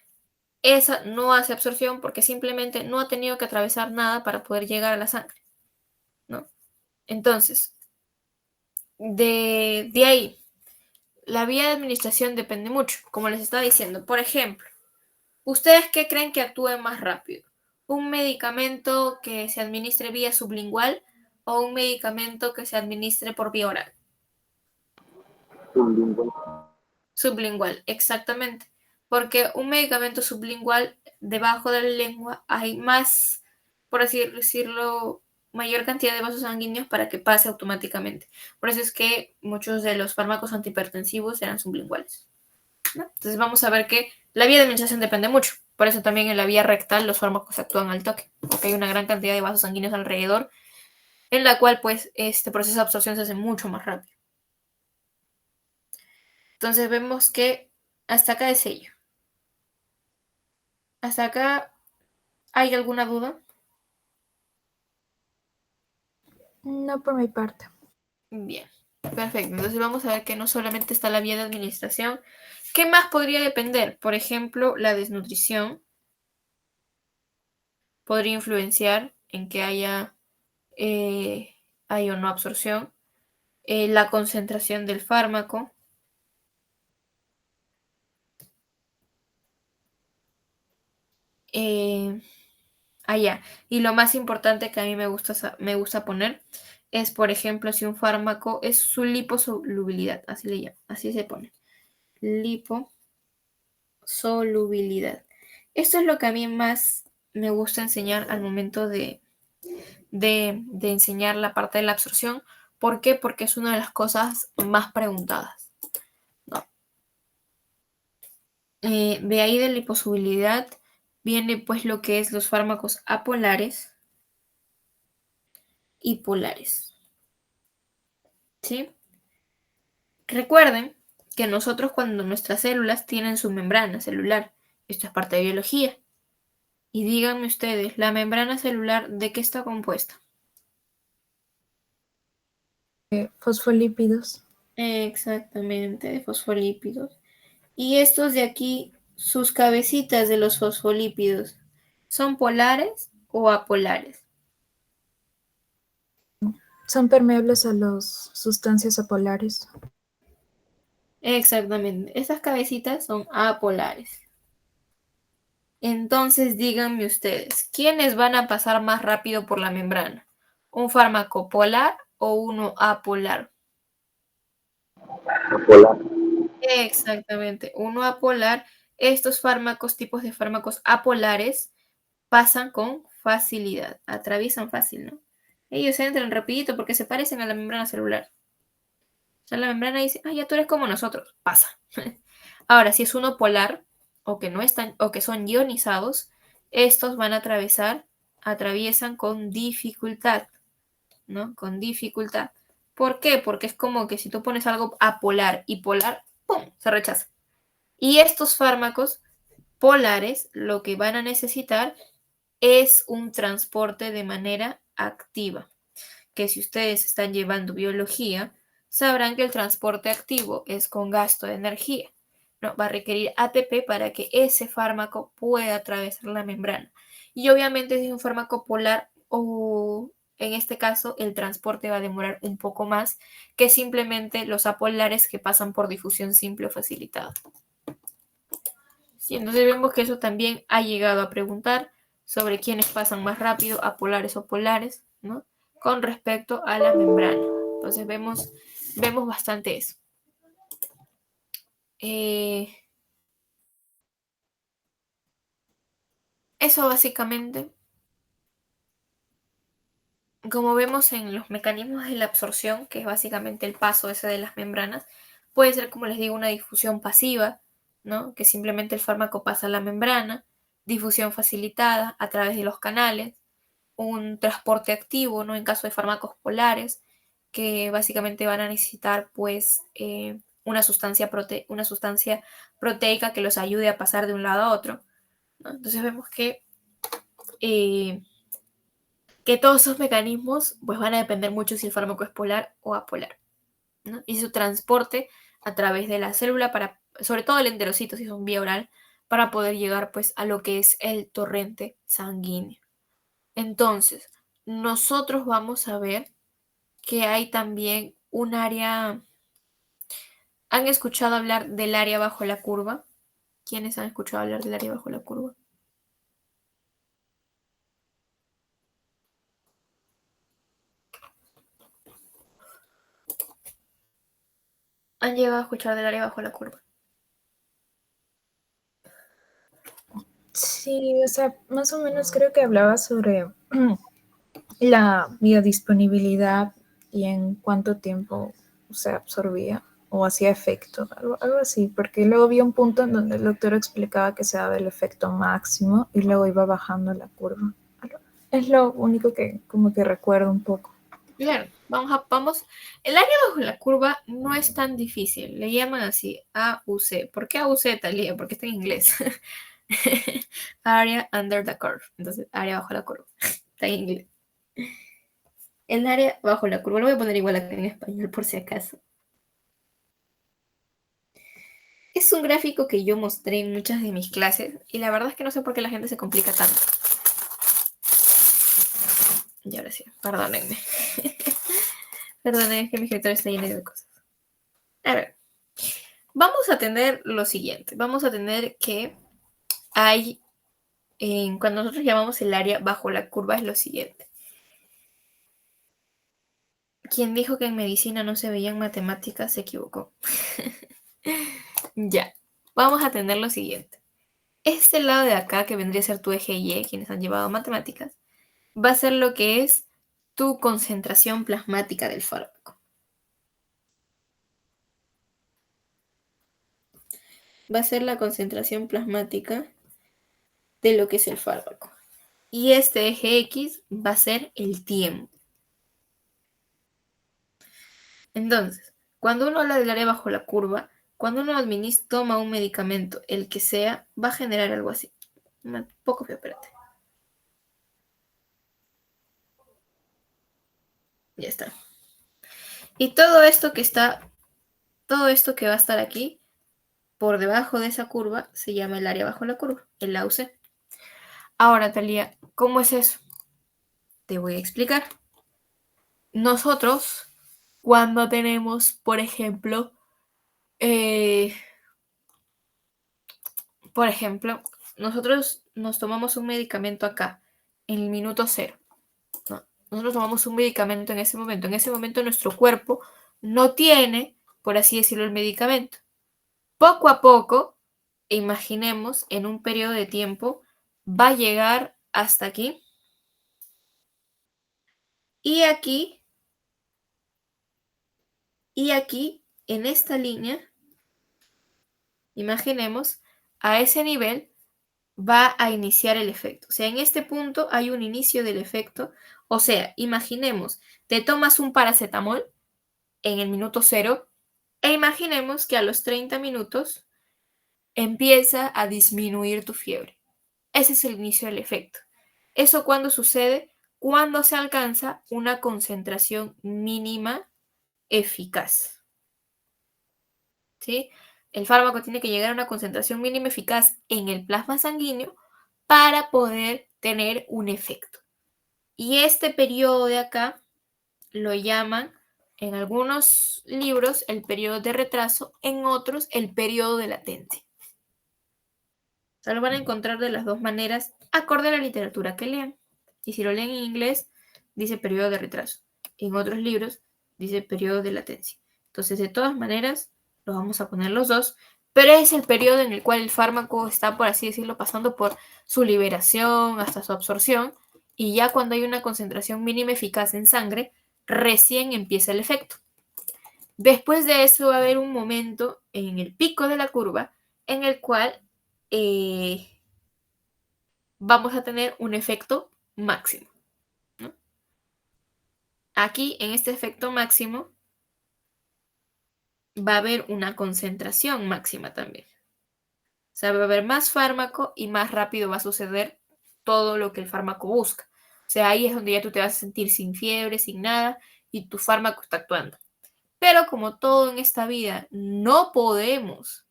esa no hace absorción porque simplemente no ha tenido que atravesar nada para poder llegar a la sangre, ¿no? Entonces, de ahí, la vía de administración depende mucho, como les estaba diciendo. Por ejemplo, ¿ustedes qué creen que actúe más rápido? ¿Un medicamento que se administre vía sublingual o un medicamento que se administre por vía oral? Sublingual, exactamente. Porque un medicamento sublingual, debajo de la lengua, hay más, por así decirlo, mayor cantidad de vasos sanguíneos para que pase automáticamente. Por eso es que muchos de los fármacos antihipertensivos eran sublinguales, ¿no? Entonces vamos a ver que la vía de administración depende mucho. Por eso también en la vía rectal los fármacos actúan al toque, porque hay una gran cantidad de vasos sanguíneos alrededor, en la cual pues este proceso de absorción se hace mucho más rápido. Entonces vemos que hasta acá es ello. ¿Hasta acá hay alguna duda? No por mi parte. Bien, perfecto. Entonces vamos a ver que no solamente está la vía de administración. ¿Qué más podría depender? Por ejemplo, la desnutrición podría influenciar en que hay o no absorción. La concentración del fármaco. Ya. Y lo más importante que a mí me gusta poner es, por ejemplo, si un fármaco es su liposolubilidad, así le llaman, así se pone. Liposolubilidad. Esto es lo que a mí más me gusta enseñar al momento de enseñar la parte de la absorción. ¿Por qué? Porque es una de las cosas más preguntadas, ¿no? De ahí de liposolubilidad viene pues lo que es los fármacos apolares y polares, ¿sí? Recuerden que nosotros cuando nuestras células tienen su membrana celular, esto es parte de biología, y díganme ustedes, ¿la membrana celular de qué está compuesta? Fosfolípidos. Exactamente, de fosfolípidos. Y estos de aquí, sus cabecitas de los fosfolípidos, ¿son polares o apolares? Son permeables a las sustancias apolares. Exactamente, estas cabecitas son apolares. Entonces díganme ustedes, ¿quiénes van a pasar más rápido por la membrana? ¿Un fármaco polar o uno apolar? Polar. Exactamente, uno apolar. Estos fármacos, tipos de fármacos apolares, pasan con facilidad, atraviesan fácil, ¿no? Ellos entran rapidito porque se parecen a la membrana celular. O sea, la membrana dice, ah, ya tú eres como nosotros, pasa. Ahora, si es uno polar o que no están o que son ionizados, estos van a atraviesan con dificultad, ¿no? Con dificultad. ¿Por qué? Porque es como que si tú pones algo apolar y polar, ¡pum!, se rechaza. Y estos fármacos polares lo que van a necesitar es un transporte de manera activa, que si ustedes están llevando biología, sabrán que el transporte activo es con gasto de energía, ¿no? Va a requerir ATP para que ese fármaco pueda atravesar la membrana. Y obviamente si es un fármaco polar o en este caso el transporte va a demorar un poco más que simplemente los apolares que pasan por difusión simple o facilitada. Sí, entonces vemos que eso también ha llegado a preguntar sobre quiénes pasan más rápido, apolares o polares, ¿no? Con respecto a la membrana. Entonces vemos bastante eso. Eso básicamente, como vemos en los mecanismos de la absorción, que es básicamente el paso ese de las membranas, puede ser, como les digo, una difusión pasiva, ¿no? Que simplemente el fármaco pasa a la membrana, difusión facilitada a través de los canales, un transporte activo, ¿no? En caso de fármacos polares, que básicamente van a necesitar pues una sustancia proteica que los ayude a pasar de un lado a otro. ¿no? Entonces vemos que todos esos mecanismos pues, van a depender mucho si el fármaco es polar o apolar, ¿no? Y su transporte a través de la célula, sobre todo el enterocito, si es un vía oral, para poder llegar pues, a lo que es el torrente sanguíneo. Entonces, nosotros vamos a ver que hay también un área. ¿Han escuchado hablar del área bajo la curva? ¿Quiénes han escuchado hablar del área bajo la curva? ¿Han llegado a escuchar del área bajo la curva? Sí, o sea, más o menos creo que hablaba sobre la biodisponibilidad y en cuánto tiempo se absorbía o hacía efecto, algo así, porque luego había un punto en donde el doctor explicaba que se daba el efecto máximo y luego iba bajando la curva. Es lo único que como que recuerdo un poco. Claro, vamos. El área bajo la curva no es tan difícil. Le llaman así, AUC. ¿Por qué AUC, Talía? Porque está en inglés. Area under the curve. Entonces, área bajo la curva. Está en inglés. El área bajo la curva. Lo voy a poner igual acá en español por si acaso. Es un gráfico que yo mostré en muchas de mis clases y la verdad es que no sé por qué la gente se complica tanto. Y ahora sí, perdónenme. Perdónenme, es que mi escritorio está lleno de cosas. A ver, vamos a tener lo siguiente. Vamos a tener que hay, cuando nosotros llamamos el área bajo la curva es lo siguiente. Quien dijo que en medicina no se veían matemáticas se equivocó. Ya, vamos a tener lo siguiente. Este lado de acá, que vendría a ser tu eje Y, quienes han llevado matemáticas, va a ser lo que es tu concentración plasmática del fármaco. Va a ser la concentración plasmática de lo que es el fármaco. Y este eje X va a ser el tiempo. Entonces, cuando uno habla del área bajo la curva, cuando uno toma un medicamento, el que sea, va a generar algo así. Un poco feo, espérate. Ya está. Y todo esto que va a estar aquí, por debajo de esa curva, se llama el área bajo la curva, el AUC. Ahora, Talía, ¿cómo es eso? Te voy a explicar. Nosotros, cuando tenemos, por ejemplo, nosotros nos tomamos un medicamento acá, en el minuto cero. ¿No? Nosotros tomamos un medicamento en ese momento. En ese momento nuestro cuerpo no tiene, por así decirlo, el medicamento. Poco a poco, imaginemos, en un periodo de tiempo, va a llegar hasta aquí. Y aquí, en esta línea, imaginemos, a ese nivel va a iniciar el efecto. O sea, en este punto hay un inicio del efecto. O sea, imaginemos, te tomas un paracetamol en el minuto cero e imaginemos que a los 30 minutos empieza a disminuir tu fiebre. Ese es el inicio del efecto. ¿Eso cuándo sucede? Cuando se alcanza una concentración mínima eficaz. ¿Sí? El fármaco tiene que llegar a una concentración mínima eficaz en el plasma sanguíneo para poder tener un efecto. Y este periodo de acá lo llaman en algunos libros el periodo de retraso, en otros el periodo de latencia. O sea, lo van a encontrar de las dos maneras, acorde a la literatura que lean. Y si lo leen en inglés, dice periodo de retraso. En otros libros, dice periodo de latencia. Entonces, de todas maneras, los vamos a poner los dos, pero es el periodo en el cual el fármaco está, por así decirlo, pasando por su liberación hasta su absorción, y ya cuando hay una concentración mínima eficaz en sangre, recién empieza el efecto. Después de eso va a haber un momento en el pico de la curva en el cual vamos a tener un efecto máximo, ¿no? Aquí, en este efecto máximo, va a haber una concentración máxima también. sea, va a haber más fármaco y más rápido va a suceder todo lo que el fármaco busca. O sea, ahí es donde ya tú te vas a sentir sin fiebre, sin nada, y tu fármaco está actuando. Pero como todo en esta vida, no podemos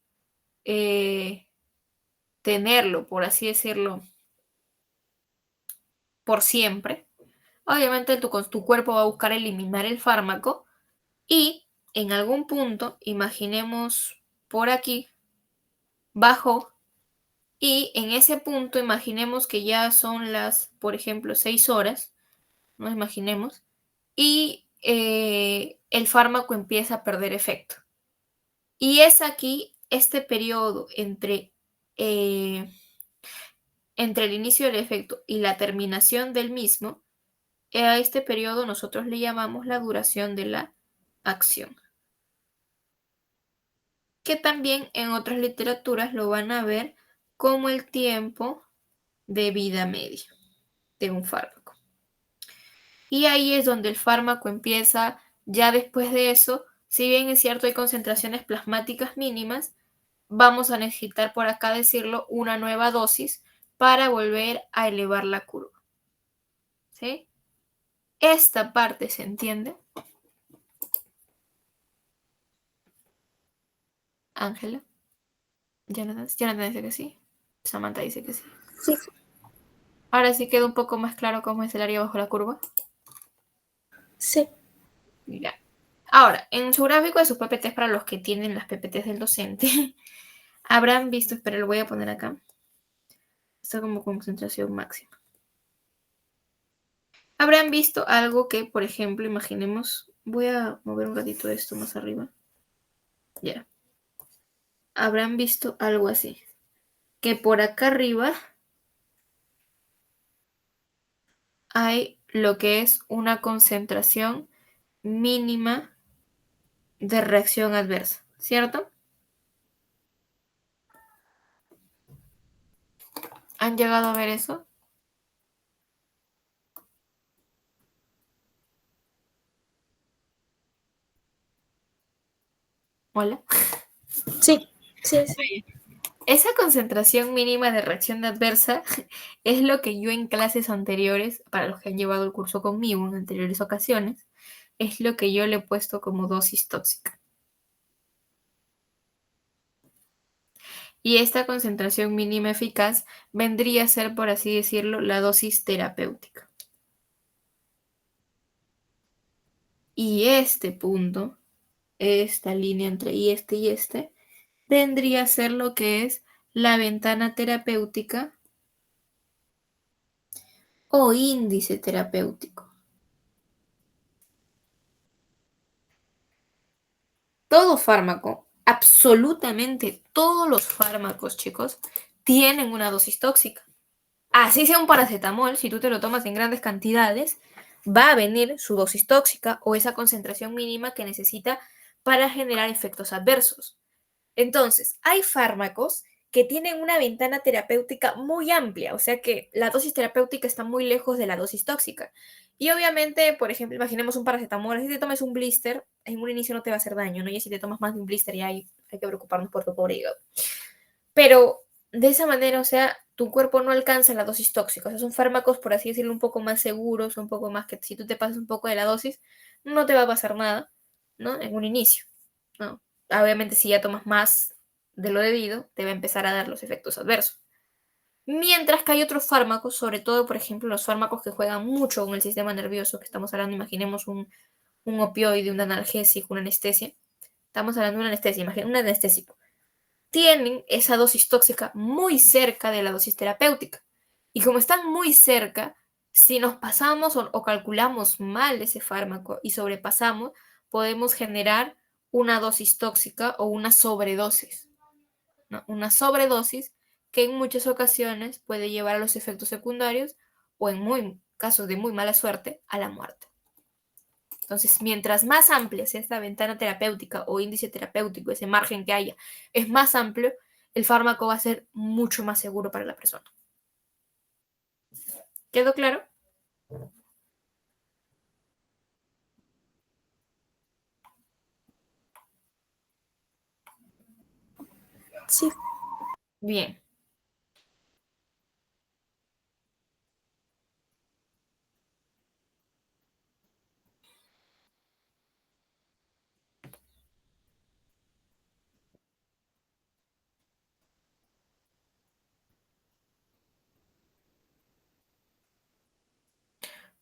tenerlo, por así decirlo, por siempre. Obviamente tu cuerpo va a buscar eliminar el fármaco y en algún punto, imaginemos por aquí, bajó y en ese punto imaginemos que ya son las, por ejemplo, 6 horas, nos imaginemos, y el fármaco empieza a perder efecto. Y es aquí este periodo entre el inicio del efecto y la terminación del mismo, a este periodo nosotros le llamamos la duración de la acción, que también en otras literaturas lo van a ver como el tiempo de vida media de un fármaco. Y ahí es donde el fármaco empieza, ya después de eso, si bien es cierto hay concentraciones plasmáticas mínimas, vamos a necesitar, por acá decirlo, una nueva dosis para volver a elevar la curva. ¿Sí? Esta parte se entiende. Ángela, Jonathan dice que sí. Samantha dice que sí. Sí, Ahora sí queda un poco más claro cómo es el área bajo la curva. sí, Ya. Ahora, en su gráfico de sus PPTs, para los que tienen las PPTs del docente, habrán visto, espera, lo voy a poner acá. Está como concentración máxima. Habrán visto algo que, por ejemplo, imaginemos, voy a mover un ratito esto más arriba. Ya. Habrán visto algo así. Que por acá arriba hay lo que es una concentración mínima de reacción adversa, ¿cierto? ¿Han llegado a ver eso? Hola. sí, sí, sí. Esa concentración mínima de reacción adversa es lo que yo en clases anteriores, para los que han llevado el curso conmigo en anteriores ocasiones, es lo que yo le he puesto como dosis tóxica. Y esta concentración mínima eficaz vendría a ser, por así decirlo, la dosis terapéutica. Y este punto, esta línea entre y este, vendría a ser lo que es la ventana terapéutica o índice terapéutico. Todo fármaco, absolutamente todos los fármacos, chicos, tienen una dosis tóxica. Así sea un paracetamol, si tú te lo tomas en grandes cantidades, va a venir su dosis tóxica o esa concentración mínima que necesita para generar efectos adversos. Entonces, hay fármacos que tienen una ventana terapéutica muy amplia, o sea que la dosis terapéutica está muy lejos de la dosis tóxica. Y obviamente, por ejemplo, imaginemos un paracetamol, si te tomas un blister, en un inicio no te va a hacer daño, ¿no? Y si te tomas más de un blister ya hay que preocuparnos por tu pobre hígado. Pero de esa manera, o sea, tu cuerpo no alcanza la dosis tóxica. O sea, son fármacos, por así decirlo, un poco más seguros, un poco más que si tú te pasas un poco de la dosis, no te va a pasar nada, ¿no? En un inicio, ¿no? Obviamente, si ya tomas más de lo debido, te va a empezar a dar los efectos adversos. Mientras que hay otros fármacos, sobre todo, por ejemplo, los fármacos que juegan mucho con el sistema nervioso, que estamos hablando, imaginemos un opioide, un analgésico, una anestesia. Estamos hablando de una anestesia, imagínate un anestésico. Tienen esa dosis tóxica muy cerca de la dosis terapéutica. Y como están muy cerca, si nos pasamos o calculamos mal ese fármaco y sobrepasamos, podemos generar una dosis tóxica o una sobredosis, ¿no? Una sobredosis que en muchas ocasiones puede llevar a los efectos secundarios o en casos de muy mala suerte a la muerte. Entonces, mientras más amplia sea esta ventana terapéutica o índice terapéutico, ese margen que haya, es más amplio, el fármaco va a ser mucho más seguro para la persona. ¿Quedó claro? Sí. Bien.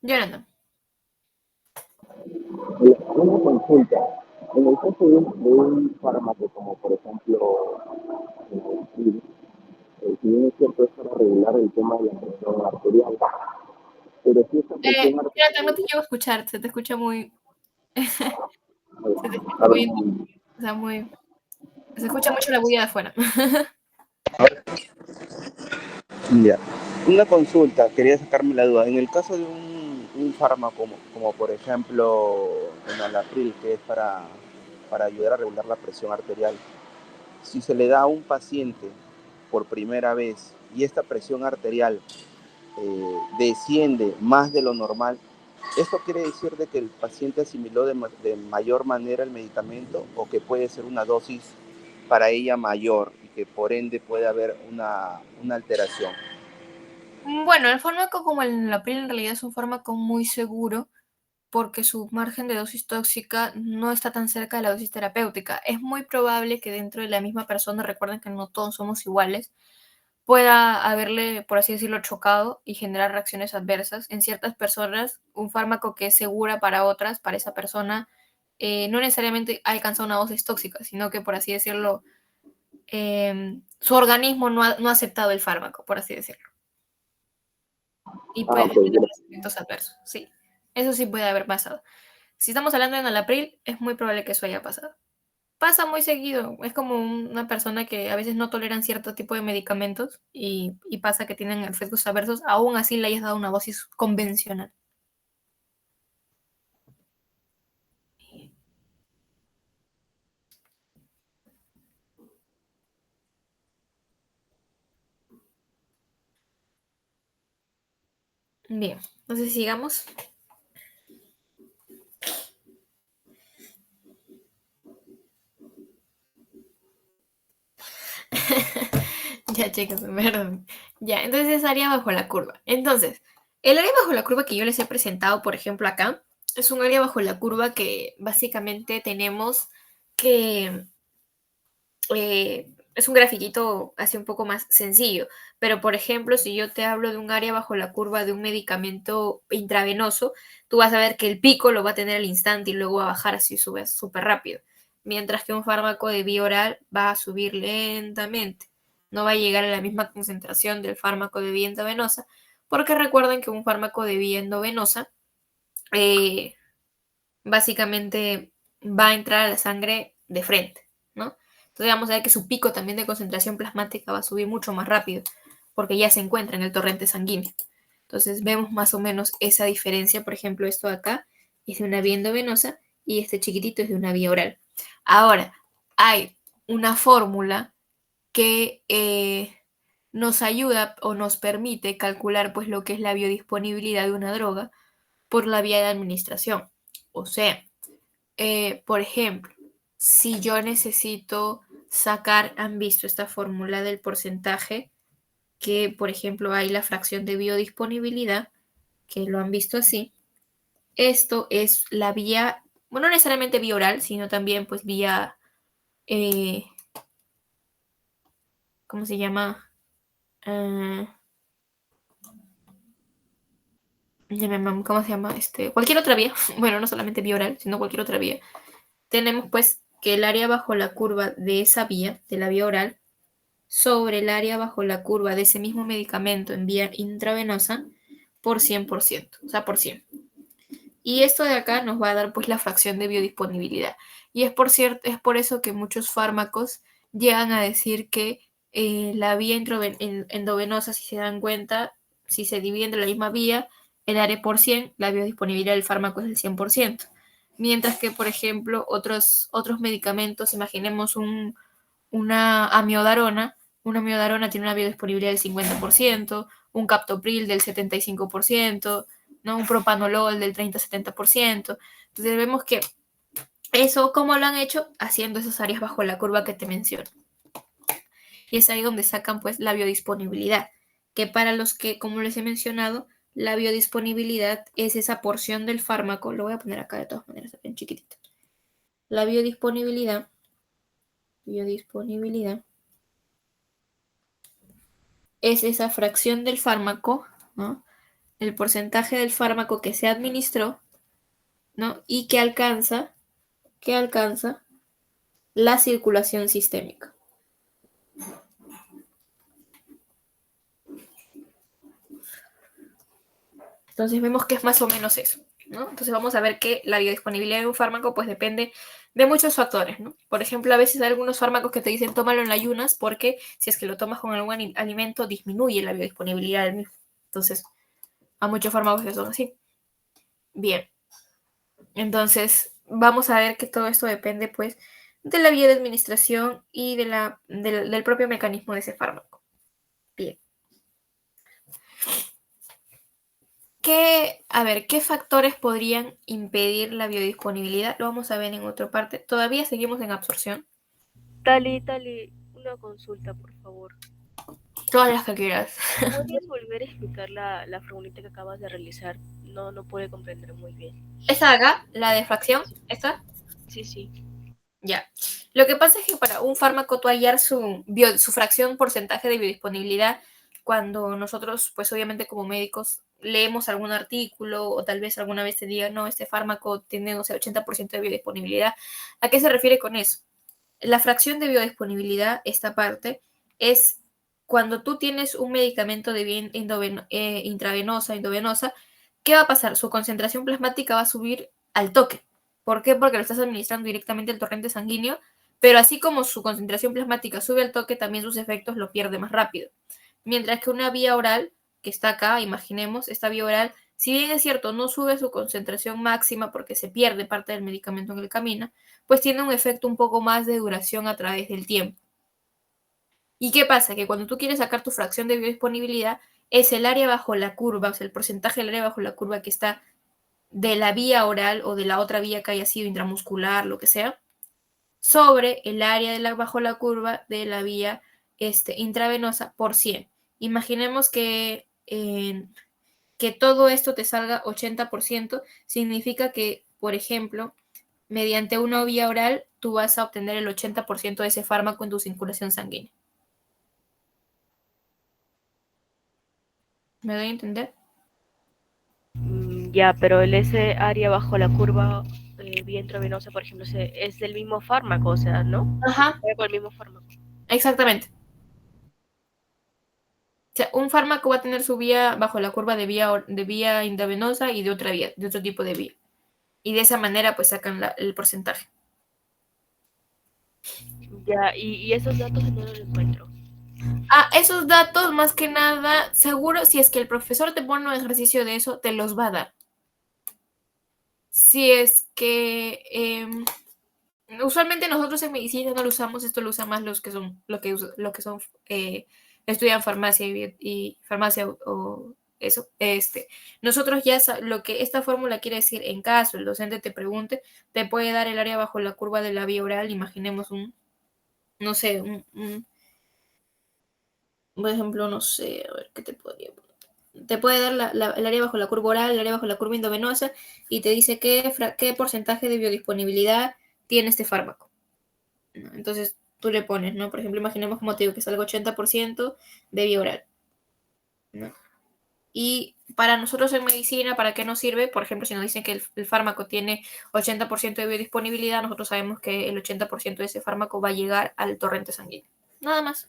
Jonathan. Una consulta. En el caso de un fármaco como por ejemplo el PIL, si bien es cierto es para regular el tema de la presión arterial, pero si esta presión Jonathan, no arterial, te llevo a escuchar, se te escucha muy, se te escucha a ver, muy, o sea, muy, se escucha mucho la bulla de afuera. ya. Una consulta, quería sacarme la duda. En el caso de un fármaco como por ejemplo el Enalapril, que es para ayudar a regular la presión arterial, si se le da a un paciente por primera vez y esta presión arterial desciende más de lo normal, ¿esto quiere decir de que el paciente asimiló de mayor manera el medicamento o que puede ser una dosis para ella mayor y que por ende puede haber una alteración? Bueno, el fármaco como el Enalapril en realidad es un fármaco muy seguro porque su margen de dosis tóxica no está tan cerca de la dosis terapéutica. Es muy probable que dentro de la misma persona, recuerden que no todos somos iguales, pueda haberle, por así decirlo, chocado y generar reacciones adversas. En ciertas personas, un fármaco que es segura para otras, para esa persona, no necesariamente ha alcanzado una dosis tóxica, sino que, por así decirlo, su organismo no ha aceptado el fármaco, por así decirlo. Y Ah, puede ok, generar gracias. efectos adversos, sí. Eso sí puede haber pasado. Si estamos hablando de Enalapril, es muy probable que eso haya pasado. Pasa muy seguido, es como una persona que a veces no toleran cierto tipo de medicamentos y pasa que tienen efectos adversos, aún así le hayas dado una dosis convencional. Bien, entonces sigamos. Ya, chicos, perdón. Ya, entonces es área bajo la curva. Entonces, el área bajo la curva que yo les he presentado, por ejemplo, acá, es un área bajo la curva que básicamente tenemos que es un grafiquito así un poco más sencillo, pero por ejemplo, si yo te hablo de un área bajo la curva de un medicamento intravenoso, tú vas a ver que el pico lo va a tener al instante y luego va a bajar así súper rápido, mientras que un fármaco de vía oral va a subir lentamente, no va a llegar a la misma concentración del fármaco de vía endovenosa, porque recuerden que un fármaco de vía endovenosa eh, básicamente va a entrar a la sangre de frente, ¿no? Entonces vamos a ver que su pico también de concentración plasmática va a subir mucho más rápido, porque ya se encuentra en el torrente sanguíneo. Entonces vemos más o menos esa diferencia, por ejemplo, esto de acá es de una vía endovenosa y este chiquitito es de una vía oral. Ahora, hay una fórmula que nos ayuda o nos permite calcular pues lo que es la biodisponibilidad de una droga por la vía de administración. O sea, por ejemplo, si yo necesito sacar, han visto esta fórmula del porcentaje, que por ejemplo hay la fracción de biodisponibilidad, que lo han visto así. Esto es la vía, bueno, no necesariamente vía oral, sino también pues vía, eh, ¿cómo se llama? Uh, ¿Cómo se llama? Cualquier otra vía, bueno, no solamente vía oral, sino cualquier otra vía. Tenemos pues que el área bajo la curva de esa vía, de la vía oral, sobre el área bajo la curva de ese mismo medicamento en vía intravenosa por 100%, o sea, por 100. Y esto de acá nos va a dar pues la fracción de biodisponibilidad. Y es por eso que muchos fármacos llegan a decir que la vía endovenosa, si se dan cuenta, si se dividen de la misma vía, el área por 100, la biodisponibilidad del fármaco es del 100%. Mientras que, por ejemplo, otros medicamentos, imaginemos una amiodarona tiene una biodisponibilidad del 50%, un captopril del 75%, ¿no? Un propanolol del 30-70%. Entonces vemos que eso, ¿cómo lo han hecho? Haciendo esas áreas bajo la curva que te menciono. y es ahí donde sacan pues la biodisponibilidad, que para los que, como les he mencionado, la biodisponibilidad es esa porción del fármaco, lo voy a poner acá de todas maneras, en chiquitito. La biodisponibilidad es esa fracción del fármaco, ¿no? El porcentaje del fármaco que se administró, ¿no? Y que alcanza la circulación sistémica. Entonces vemos que es más o menos eso, ¿no? Entonces vamos a ver que la biodisponibilidad de un fármaco pues depende de muchos factores, ¿no? Por ejemplo, a veces hay algunos fármacos que te dicen tómalo en ayunas porque si es que lo tomas con algún alimento disminuye la biodisponibilidad del mismo. Entonces, a muchos fármacos que son así. Bien. Entonces, vamos a ver que todo esto depende pues de la vía de administración y del propio mecanismo de ese fármaco. Bien. ¿Qué factores podrían impedir la biodisponibilidad? Lo vamos a ver en otra parte. Todavía seguimos en absorción. Tali, una consulta, por favor. Todas las que quieras. ¿Podrías volver a explicar la formulita que acabas de realizar? No pude comprender muy bien. ¿Esta de acá? ¿La de fracción? ¿Esta? Sí. Ya. Lo que pasa es que para un fármaco tú hallar su fracción porcentaje de biodisponibilidad, cuando nosotros, pues obviamente como médicos, leemos algún artículo o tal vez alguna vez te digan, no, este fármaco tiene, no sé, 80% de biodisponibilidad. ¿A qué se refiere con eso? La fracción de biodisponibilidad, esta parte, es cuando tú tienes un medicamento de vía intravenosa, ¿qué va a pasar? Su concentración plasmática va a subir al toque. ¿Por qué? Porque lo estás administrando directamente al torrente sanguíneo, pero así como su concentración plasmática sube al toque, también sus efectos lo pierde más rápido. Mientras que una vía oral, que está acá, imaginemos, esta vía oral, si bien es cierto, no sube su concentración máxima porque se pierde parte del medicamento en el camino, pues tiene un efecto un poco más de duración a través del tiempo. ¿Y qué pasa? Que cuando tú quieres sacar tu fracción de biodisponibilidad, es el área bajo la curva, o sea, el porcentaje del área bajo la curva que está de la vía oral o de la otra vía que haya sido intramuscular, lo que sea, sobre el área bajo la curva de la vía intravenosa por 100. Imaginemos que todo esto te salga 80%, significa que, por ejemplo, mediante una vía oral, tú vas a obtener el 80% de ese fármaco en tu circulación sanguínea. ¿Me doy a entender? Ya, pero ese área bajo la curva vía intravenosa, por ejemplo, es del mismo fármaco, o sea, ¿no? Ajá, Con el mismo fármaco. exactamente. O sea, un fármaco va a tener su vía bajo la curva de vía intravenosa y de otra vía, de otro tipo de vía. Y de esa manera, pues sacan el porcentaje. Ya, y esos datos no los encuentro. Esos datos, más que nada, seguro, si es que el profesor te pone un ejercicio de eso, te los va a dar. Si es que usualmente nosotros en medicina no lo usamos, esto lo usan más los que son, estudian farmacia y farmacia o eso. Nosotros ya lo que esta fórmula quiere decir, en caso el docente te pregunte, te puede dar el área bajo la curva de la vía oral, imaginemos no sé, por ejemplo, no sé, a ver, ¿qué te podría poner? Te puede dar el área bajo la curva oral, el área bajo la curva endovenosa y te dice qué porcentaje de biodisponibilidad tiene este fármaco. Entonces tú le pones, ¿no? Por ejemplo, imaginemos como te digo que salga 80% de vía oral, ¿no? Y para nosotros en medicina, ¿para qué nos sirve? Por ejemplo, si nos dicen que el fármaco tiene 80% de biodisponibilidad, nosotros sabemos que el 80% de ese fármaco va a llegar al torrente sanguíneo. Nada más.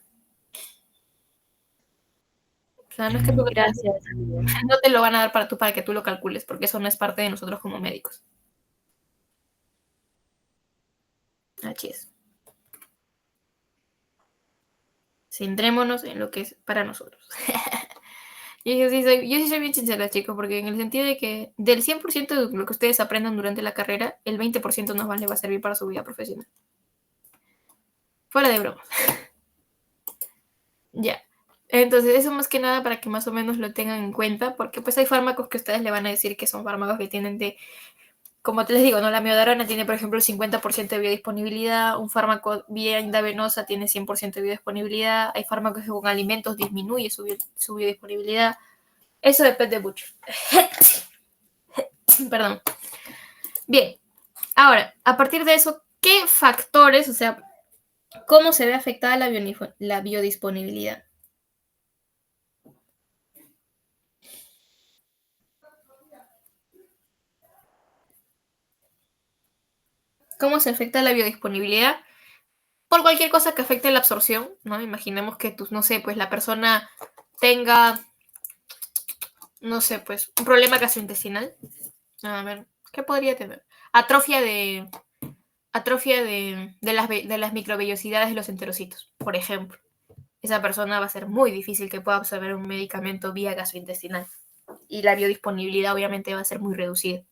O sea, no es que tú Gracias. no te lo van a dar para que tú lo calcules, porque eso no es parte de nosotros como médicos. Así es. Centrémonos en lo que es para nosotros. Yo sí soy bien sincera, chicos, porque en el sentido de que del 100% de lo que ustedes aprendan durante la carrera, el 20% nos va a servir para su vida profesional. Fuera de broma. Ya. Entonces, eso más que nada para que más o menos lo tengan en cuenta, porque pues hay fármacos que ustedes le van a decir que son fármacos que tienen como te les digo, ¿no? La miodarona tiene, por ejemplo, el 50% de biodisponibilidad, un fármaco vía intravenosa tiene 100% de biodisponibilidad, hay fármacos que con alimentos disminuye su biodisponibilidad. Eso depende mucho. Perdón. Bien, ahora, a partir de eso, ¿qué factores, o sea, cómo se ve afectada la biodisponibilidad? ¿Cómo se afecta la biodisponibilidad? Por cualquier cosa que afecte la absorción, ¿no? Imaginemos que, no sé, pues la persona tenga, no sé, pues un problema gastrointestinal. A ver, ¿qué podría tener? Atrofia de las microvellosidades de los enterocitos, por ejemplo. Esa persona va a ser muy difícil que pueda absorber un medicamento vía gastrointestinal. Y la biodisponibilidad obviamente va a ser muy reducida,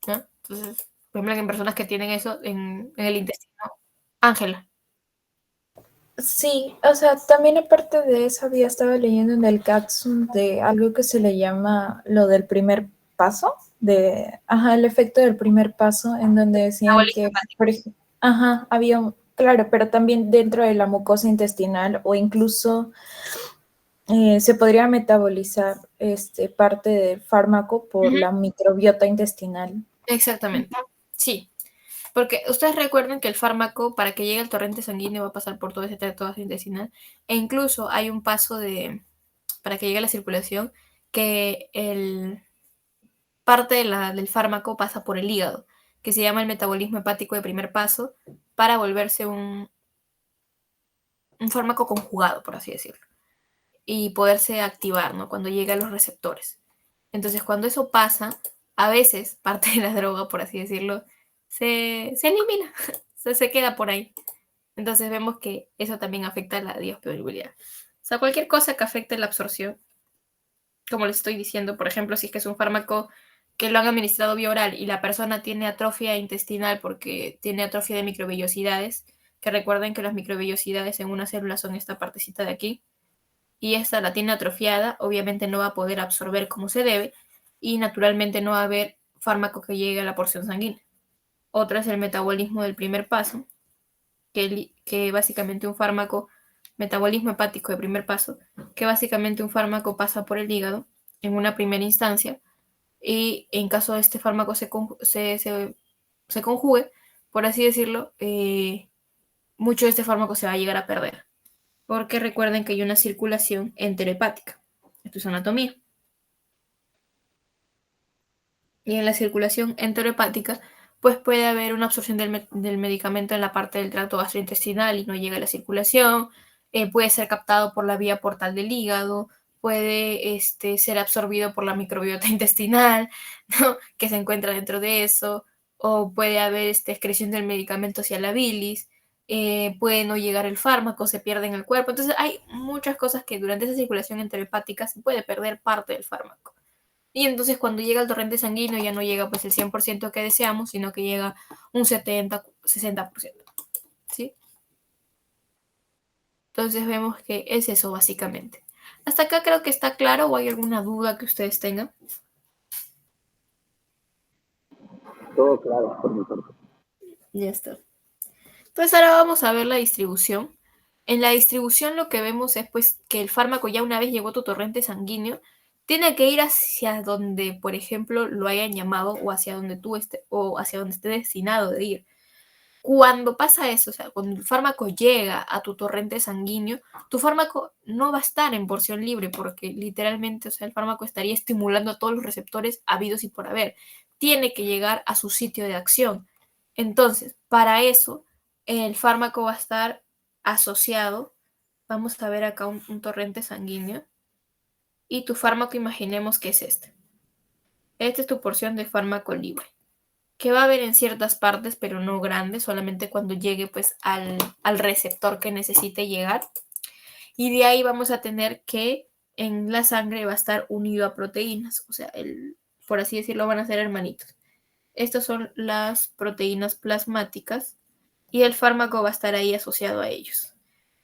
¿no? Entonces, por ejemplo, en personas que tienen eso en el intestino. Ángela. Sí, o sea, también aparte de eso había estado leyendo en el Katsun de algo que se le llama lo del primer paso, el efecto del primer paso, en donde decían que, por ejemplo, había, claro, pero también dentro de la mucosa intestinal o incluso se podría metabolizar parte del fármaco por la microbiota intestinal. Exactamente, sí. Porque ustedes recuerden que el fármaco, para que llegue al torrente sanguíneo, va a pasar por todo ese tracto gastrointestinal. E incluso hay un paso para que llegue a la circulación, que parte del fármaco pasa por el hígado, que se llama el metabolismo hepático de primer paso, para volverse un fármaco conjugado, por así decirlo, y poderse activar, ¿no? Cuando llega a los receptores. Entonces, cuando eso pasa, a veces parte de la droga, por así decirlo, se elimina, se queda por ahí. Entonces vemos que eso también afecta a la biodisponibilidad. O sea, cualquier cosa que afecte la absorción, como les estoy diciendo, por ejemplo, si es que es un fármaco que lo han administrado vía oral y la persona tiene atrofia intestinal porque tiene atrofia de microvellosidades, que recuerden que las microvellosidades en una célula son esta partecita de aquí, y esta la tiene atrofiada, obviamente no va a poder absorber como se debe y naturalmente no va a haber fármaco que llegue a la porción sanguínea. Otra es el metabolismo del primer paso, que básicamente un fármaco, metabolismo hepático de primer paso, que básicamente un fármaco pasa por el hígado en una primera instancia y en caso de este fármaco se conjugue, por así decirlo, mucho de este fármaco se va a llegar a perder. Porque recuerden que hay una circulación enterohepática. Esto es anatomía. Y en la circulación enterohepática, pues puede haber una absorción del medicamento en la parte del tracto gastrointestinal y no llega a la circulación. Puede ser captado por la vía portal del hígado, puede ser absorbido por la microbiota intestinal, ¿no? Que se encuentra dentro de eso, o puede haber excreción del medicamento hacia la bilis, puede no llegar el fármaco, se pierde en el cuerpo. Entonces hay muchas cosas que durante esa circulación enterohepática se puede perder parte del fármaco. Y entonces cuando llega el torrente sanguíneo ya no llega pues el 100% que deseamos, sino que llega un 70, 60%. ¿Sí? Entonces vemos que es eso básicamente. Hasta acá creo que está claro, o hay alguna duda que ustedes tengan. Todo claro por mi parte. Ya está. Entonces ahora vamos a ver la distribución. En la distribución lo que vemos es pues que el fármaco ya una vez llegó a tu torrente sanguíneo, tiene que ir hacia donde, por ejemplo, lo hayan llamado o hacia donde tú estés o hacia donde esté destinado de ir. Cuando pasa eso, o sea, cuando el fármaco llega a tu torrente sanguíneo, tu fármaco no va a estar en porción libre porque literalmente, o sea, el fármaco estaría estimulando a todos los receptores habidos y por haber. Tiene que llegar a su sitio de acción. Entonces, para eso, el fármaco va a estar asociado. Vamos a ver acá un torrente sanguíneo. Y tu fármaco, imaginemos que es este. Esta es tu porción de fármaco libre, que va a haber en ciertas partes, pero no grandes, solamente cuando llegue pues al receptor que necesite llegar. Y de ahí vamos a tener que en la sangre va a estar unido a proteínas, o sea, por así decirlo, van a ser hermanitos. Estas son las proteínas plasmáticas y el fármaco va a estar ahí asociado a ellos.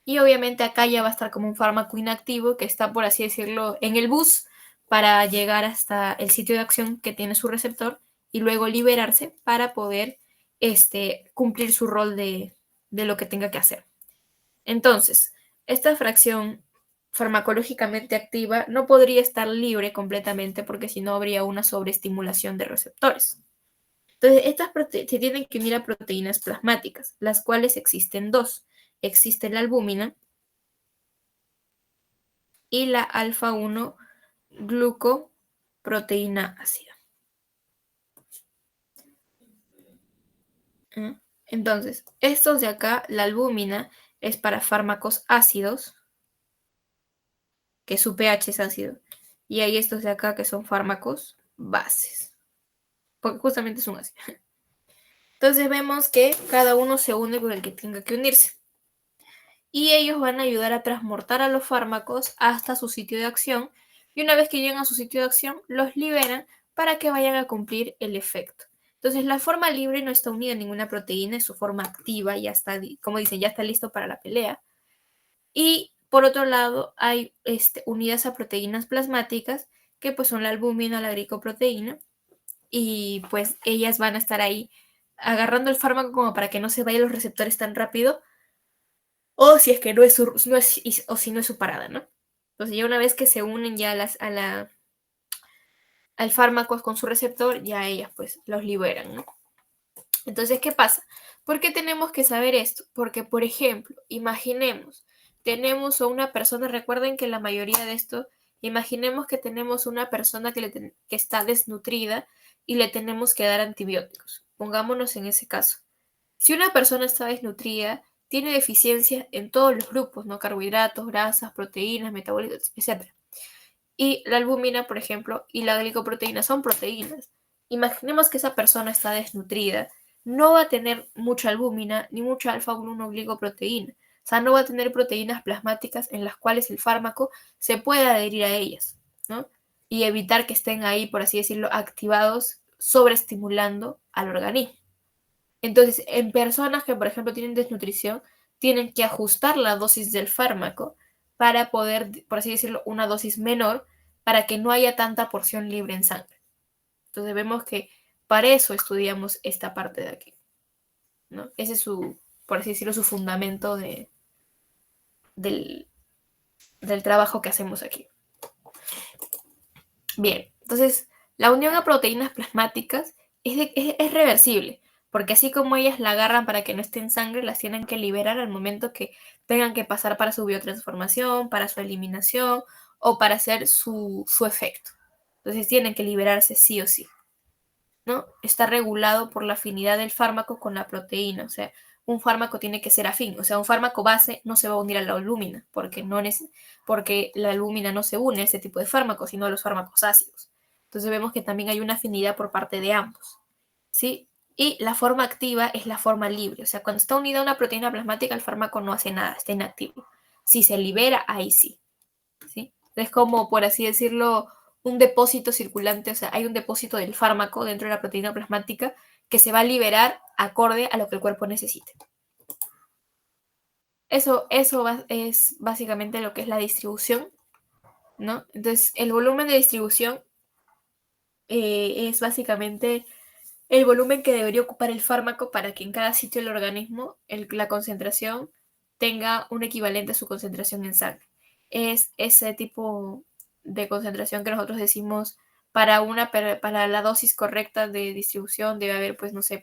Y obviamente acá ya va a estar como un fármaco inactivo que está, por así decirlo, en el bus para llegar hasta el sitio de acción que tiene su receptor y luego liberarse para poder cumplir su rol de lo que tenga que hacer. Entonces, esta fracción farmacológicamente activa no podría estar libre completamente porque si no habría una sobreestimulación de receptores. Entonces, estas se tienen que unir a proteínas plasmáticas, las cuales existen dos. Existe la albúmina y la alfa-1 glucoproteína ácida. Entonces, estos de acá, la albúmina es para fármacos ácidos, que su pH es ácido, y hay estos de acá que son fármacos bases, porque justamente es un ácido. Entonces vemos que cada uno se une con el que tenga que unirse. Y ellos van a ayudar a transportar a los fármacos hasta su sitio de acción, y una vez que llegan a su sitio de acción, los liberan para que vayan a cumplir el efecto. Entonces, la forma libre no está unida a ninguna proteína, es su forma activa, ya está, como dicen, ya está listo para la pelea. Y por otro lado, hay unidas a proteínas plasmáticas, que pues son la albúmina, la glicoproteína, y pues ellas van a estar ahí agarrando el fármaco como para que no se vayan los receptores tan rápido, o si es que no es o si no es su parada, ¿no? Entonces ya una vez que se unen ya al fármaco con su receptor, ya ellas pues los liberan, ¿no? Entonces, ¿qué pasa? ¿Por qué tenemos que saber esto? Porque, por ejemplo, imaginemos, tenemos a una persona, recuerden que la mayoría de esto, imaginemos que tenemos una persona que está desnutrida y le tenemos que dar antibióticos. Pongámonos en ese caso. Si una persona está desnutrida, tiene deficiencia en todos los grupos, ¿no? Carbohidratos, grasas, proteínas, metabolitos, etc. Y la albúmina, por ejemplo, y la glicoproteína son proteínas. Imaginemos que esa persona está desnutrida, no va a tener mucha albúmina ni mucha alfa-1 glicoproteína. O sea, no va a tener proteínas plasmáticas en las cuales el fármaco se pueda adherir a ellas, ¿no? Y evitar que estén ahí, por así decirlo, activados, sobreestimulando al organismo. Entonces, en personas que, por ejemplo, tienen desnutrición, tienen que ajustar la dosis del fármaco para poder, por así decirlo, una dosis menor para que no haya tanta porción libre en sangre. Entonces vemos que para eso estudiamos esta parte de aquí, ¿no? Ese es su, por así decirlo, su fundamento del trabajo que hacemos aquí. Bien, entonces la unión a proteínas plasmáticas es reversible, porque así como ellas la agarran para que no esté en sangre, las tienen que liberar al momento que tengan que pasar para su biotransformación, para su eliminación o para hacer su efecto. Entonces tienen que liberarse sí o sí, ¿no? Está regulado por la afinidad del fármaco con la proteína, o sea, un fármaco tiene que ser afín, o sea, un fármaco base no se va a unir a la albúmina, porque la albúmina no se une a ese tipo de fármacos, sino a los fármacos ácidos. Entonces vemos que también hay una afinidad por parte de ambos, ¿sí? Y la forma activa es la forma libre, o sea, cuando está unida a una proteína plasmática, el fármaco no hace nada, está inactivo. Si se libera, ahí sí, ¿sí? Es como, por así decirlo, un depósito circulante, o sea, hay un depósito del fármaco dentro de la proteína plasmática que se va a liberar acorde a lo que el cuerpo necesite. Eso es básicamente lo que es la distribución, ¿no? Entonces, el volumen de distribución es básicamente el volumen que debería ocupar el fármaco para que en cada sitio del organismo la concentración tenga un equivalente a su concentración en sangre. Es ese tipo de concentración que nosotros decimos para la dosis correcta de distribución debe haber, pues, no sé,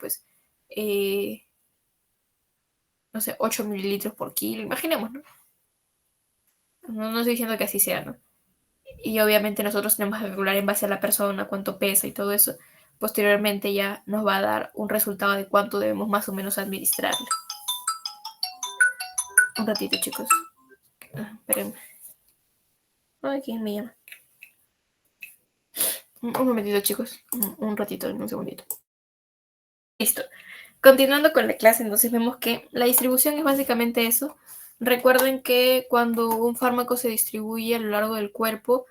8 mililitros por kilo, imaginemos, ¿no? No estoy diciendo que así sea, ¿no? Y obviamente nosotros tenemos que calcular en base a la persona, cuánto pesa y todo eso. Posteriormente ya nos va a dar un resultado de cuánto debemos más o menos administrarle. Un ratito, chicos. Espérenme. Ay, ¿quién me llama? Un momentito, chicos. Un ratito, un segundito. Listo. Continuando con la clase, entonces vemos que la distribución es básicamente eso. Recuerden que cuando un fármaco se distribuye a lo largo del cuerpo,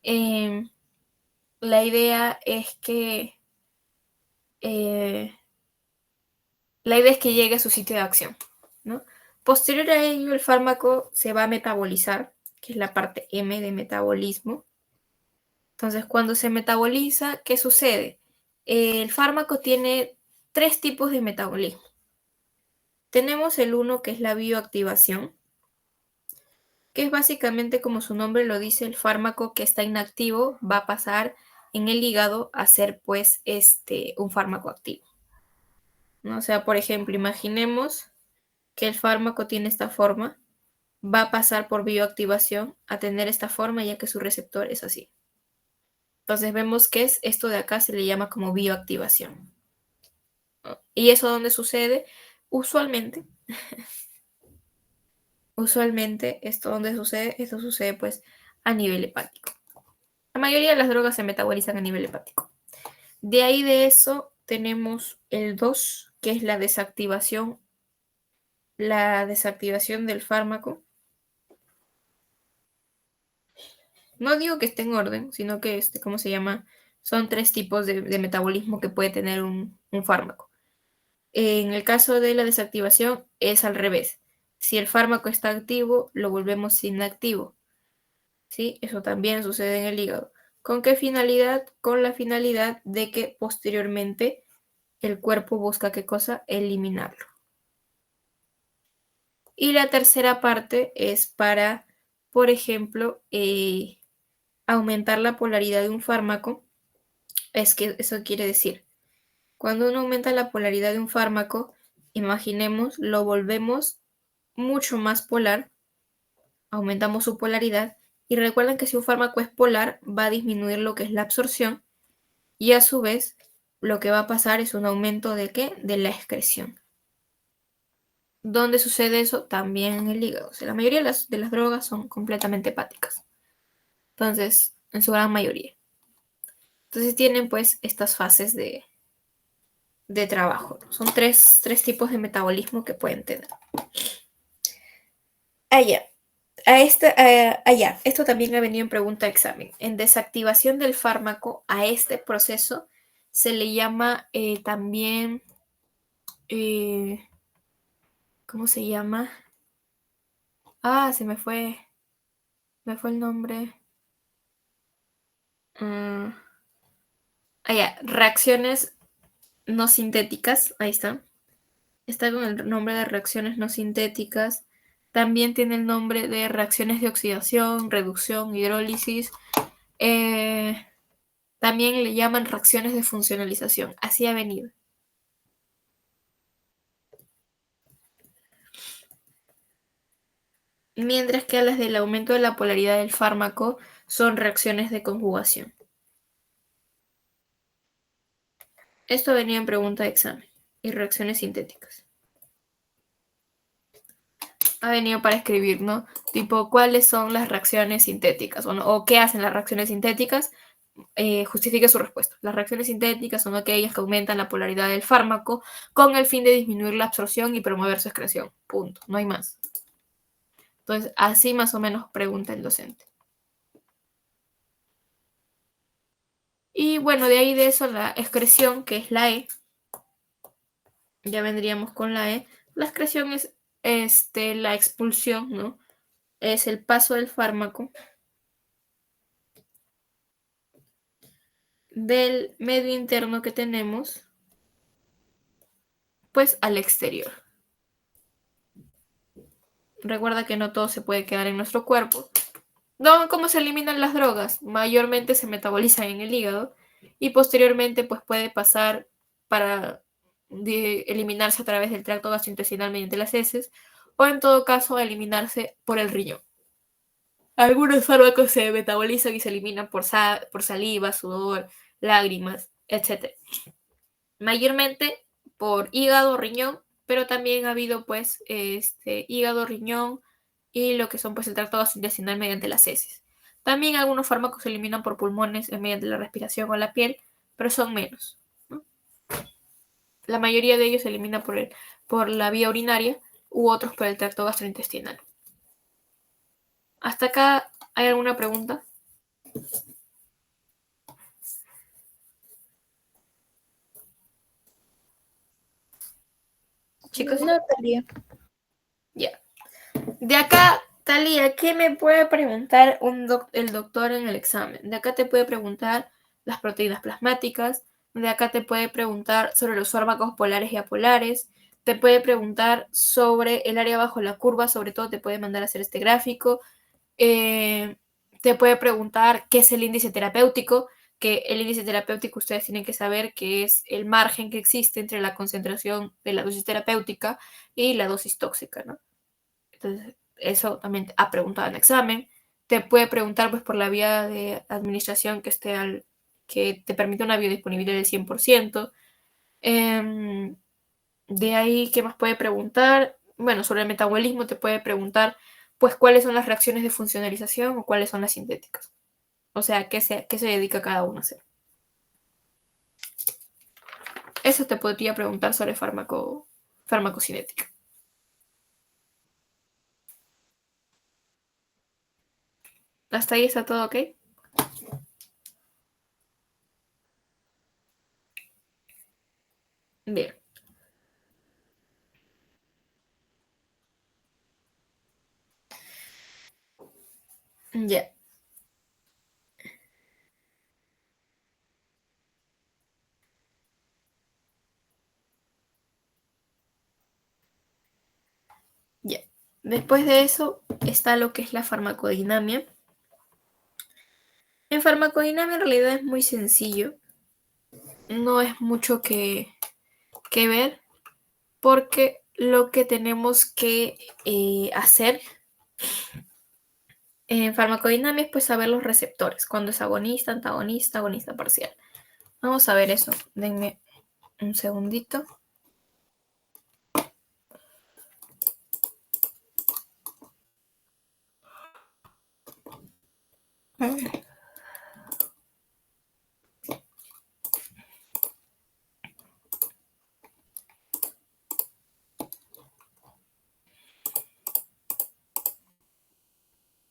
la idea es que llegue a su sitio de acción, ¿no? Posterior a ello, el fármaco se va a metabolizar, que es la parte M de metabolismo. Entonces, cuando se metaboliza, ¿qué sucede? El fármaco tiene 3 tipos de metabolismo. Tenemos el uno, que es la bioactivación, que es básicamente, como su nombre lo dice, el fármaco que está inactivo va a pasar en el hígado a ser pues un fármaco activo, ¿no? O sea, por ejemplo, imaginemos que el fármaco tiene esta forma, va a pasar por bioactivación a tener esta forma, ya que su receptor es así. Entonces vemos que esto de acá, se le llama como bioactivación. ¿Y eso dónde sucede? Usualmente, esto sucede pues a nivel hepático. La mayoría de las drogas se metabolizan a nivel hepático. De ahí de eso tenemos el 2, que es la desactivación del fármaco. No digo que esté en orden, sino que, ¿cómo se llama? Son 3 tipos de metabolismo que puede tener un fármaco. En el caso de la desactivación es al revés. Si el fármaco está activo, lo volvemos inactivo, ¿sí? Eso también sucede en el hígado. ¿Con qué finalidad? Con la finalidad de que posteriormente el cuerpo busca ¿qué cosa? Eliminarlo. Y la tercera parte es para, por ejemplo, aumentar la polaridad de un fármaco. Es que eso quiere decir, cuando uno aumenta la polaridad de un fármaco, imaginemos, lo volvemos mucho más polar, aumentamos su polaridad, y recuerden que si un fármaco es polar, va a disminuir lo que es la absorción, y a su vez, lo que va a pasar es un aumento ¿de qué? De la excreción. ¿Dónde sucede eso? También en el hígado. O sea, la mayoría de las drogas son completamente hepáticas. Entonces, en su gran mayoría. Entonces tienen pues estas fases de trabajo. Son tres tipos de metabolismo que pueden tener. Allá. Allá. Esto también ha venido en pregunta de examen. En desactivación del fármaco, a este proceso se le llama también... ¿cómo se llama? Se me fue el nombre. Reacciones no sintéticas. Ahí está. Está con el nombre de reacciones no sintéticas. También tiene el nombre de reacciones de oxidación, reducción, hidrólisis. También le llaman reacciones de funcionalización. Así ha venido. Mientras que a las del aumento de la polaridad del fármaco son reacciones de conjugación. Esto venía en pregunta de examen. Y reacciones sintéticas. Ha venido para escribir, ¿no? Tipo, ¿cuáles son las reacciones sintéticas? O qué hacen las reacciones sintéticas. Justifique su respuesta. Las reacciones sintéticas son aquellas que aumentan la polaridad del fármaco con el fin de disminuir la absorción y promover su excreción. Punto. No hay más. Entonces, así más o menos pregunta el docente. Y bueno, de ahí de eso la excreción, que es la E. Ya vendríamos con la E. La excreción es la expulsión, ¿no? Es el paso del fármaco del medio interno que tenemos, pues al exterior. Recuerda que no todo se puede quedar en nuestro cuerpo. ¿Cómo se eliminan las drogas? Mayormente se metabolizan en el hígado y posteriormente pues puede pasar para eliminarse a través del tracto gastrointestinal mediante las heces, o en todo caso eliminarse por el riñón. Algunos fármacos se metabolizan y se eliminan por saliva, sudor, lágrimas, etc. Mayormente por hígado, riñón, pero también ha habido pues hígado, riñón y lo que son pues el tracto gastrointestinal mediante las heces. También algunos fármacos se eliminan por pulmones mediante la respiración o la piel, pero son menos, ¿no? La mayoría de ellos se elimina por la vía urinaria u otros por el tracto gastrointestinal. ¿Hasta acá hay alguna pregunta? Chicos, No, Talia. ya. De acá, Talía, ¿qué me puede preguntar el doctor en el examen? De acá te puede preguntar las proteínas plasmáticas, De acá te puede preguntar sobre los fármacos polares y apolares. Te puede preguntar sobre el área bajo la curva, sobre todo te puede mandar a hacer este gráfico. Te puede preguntar qué es el índice terapéutico, que el índice terapéutico ustedes tienen que saber que es el margen que existe entre la concentración de la dosis terapéutica y la dosis tóxica, ¿no? Entonces, eso también ha preguntado en examen. Te puede preguntar pues por la vía de administración que te permite una biodisponibilidad del 100%. De ahí, ¿qué más puede preguntar? Bueno, sobre el metabolismo te puede preguntar pues cuáles son las reacciones de funcionalización o cuáles son las sintéticas. O sea, qué se dedica cada uno a hacer. Eso te podría preguntar sobre farmacocinética. ¿Hasta ahí está todo ok? Bien. Ya. Ya. Después de eso está lo que es la farmacodinamia. En farmacodinamia en realidad es muy sencillo. No es mucho que ver porque lo que tenemos que hacer en farmacodinamia es pues saber los receptores, cuando es agonista, antagonista, agonista parcial. Vamos a ver eso. Denme un segundito.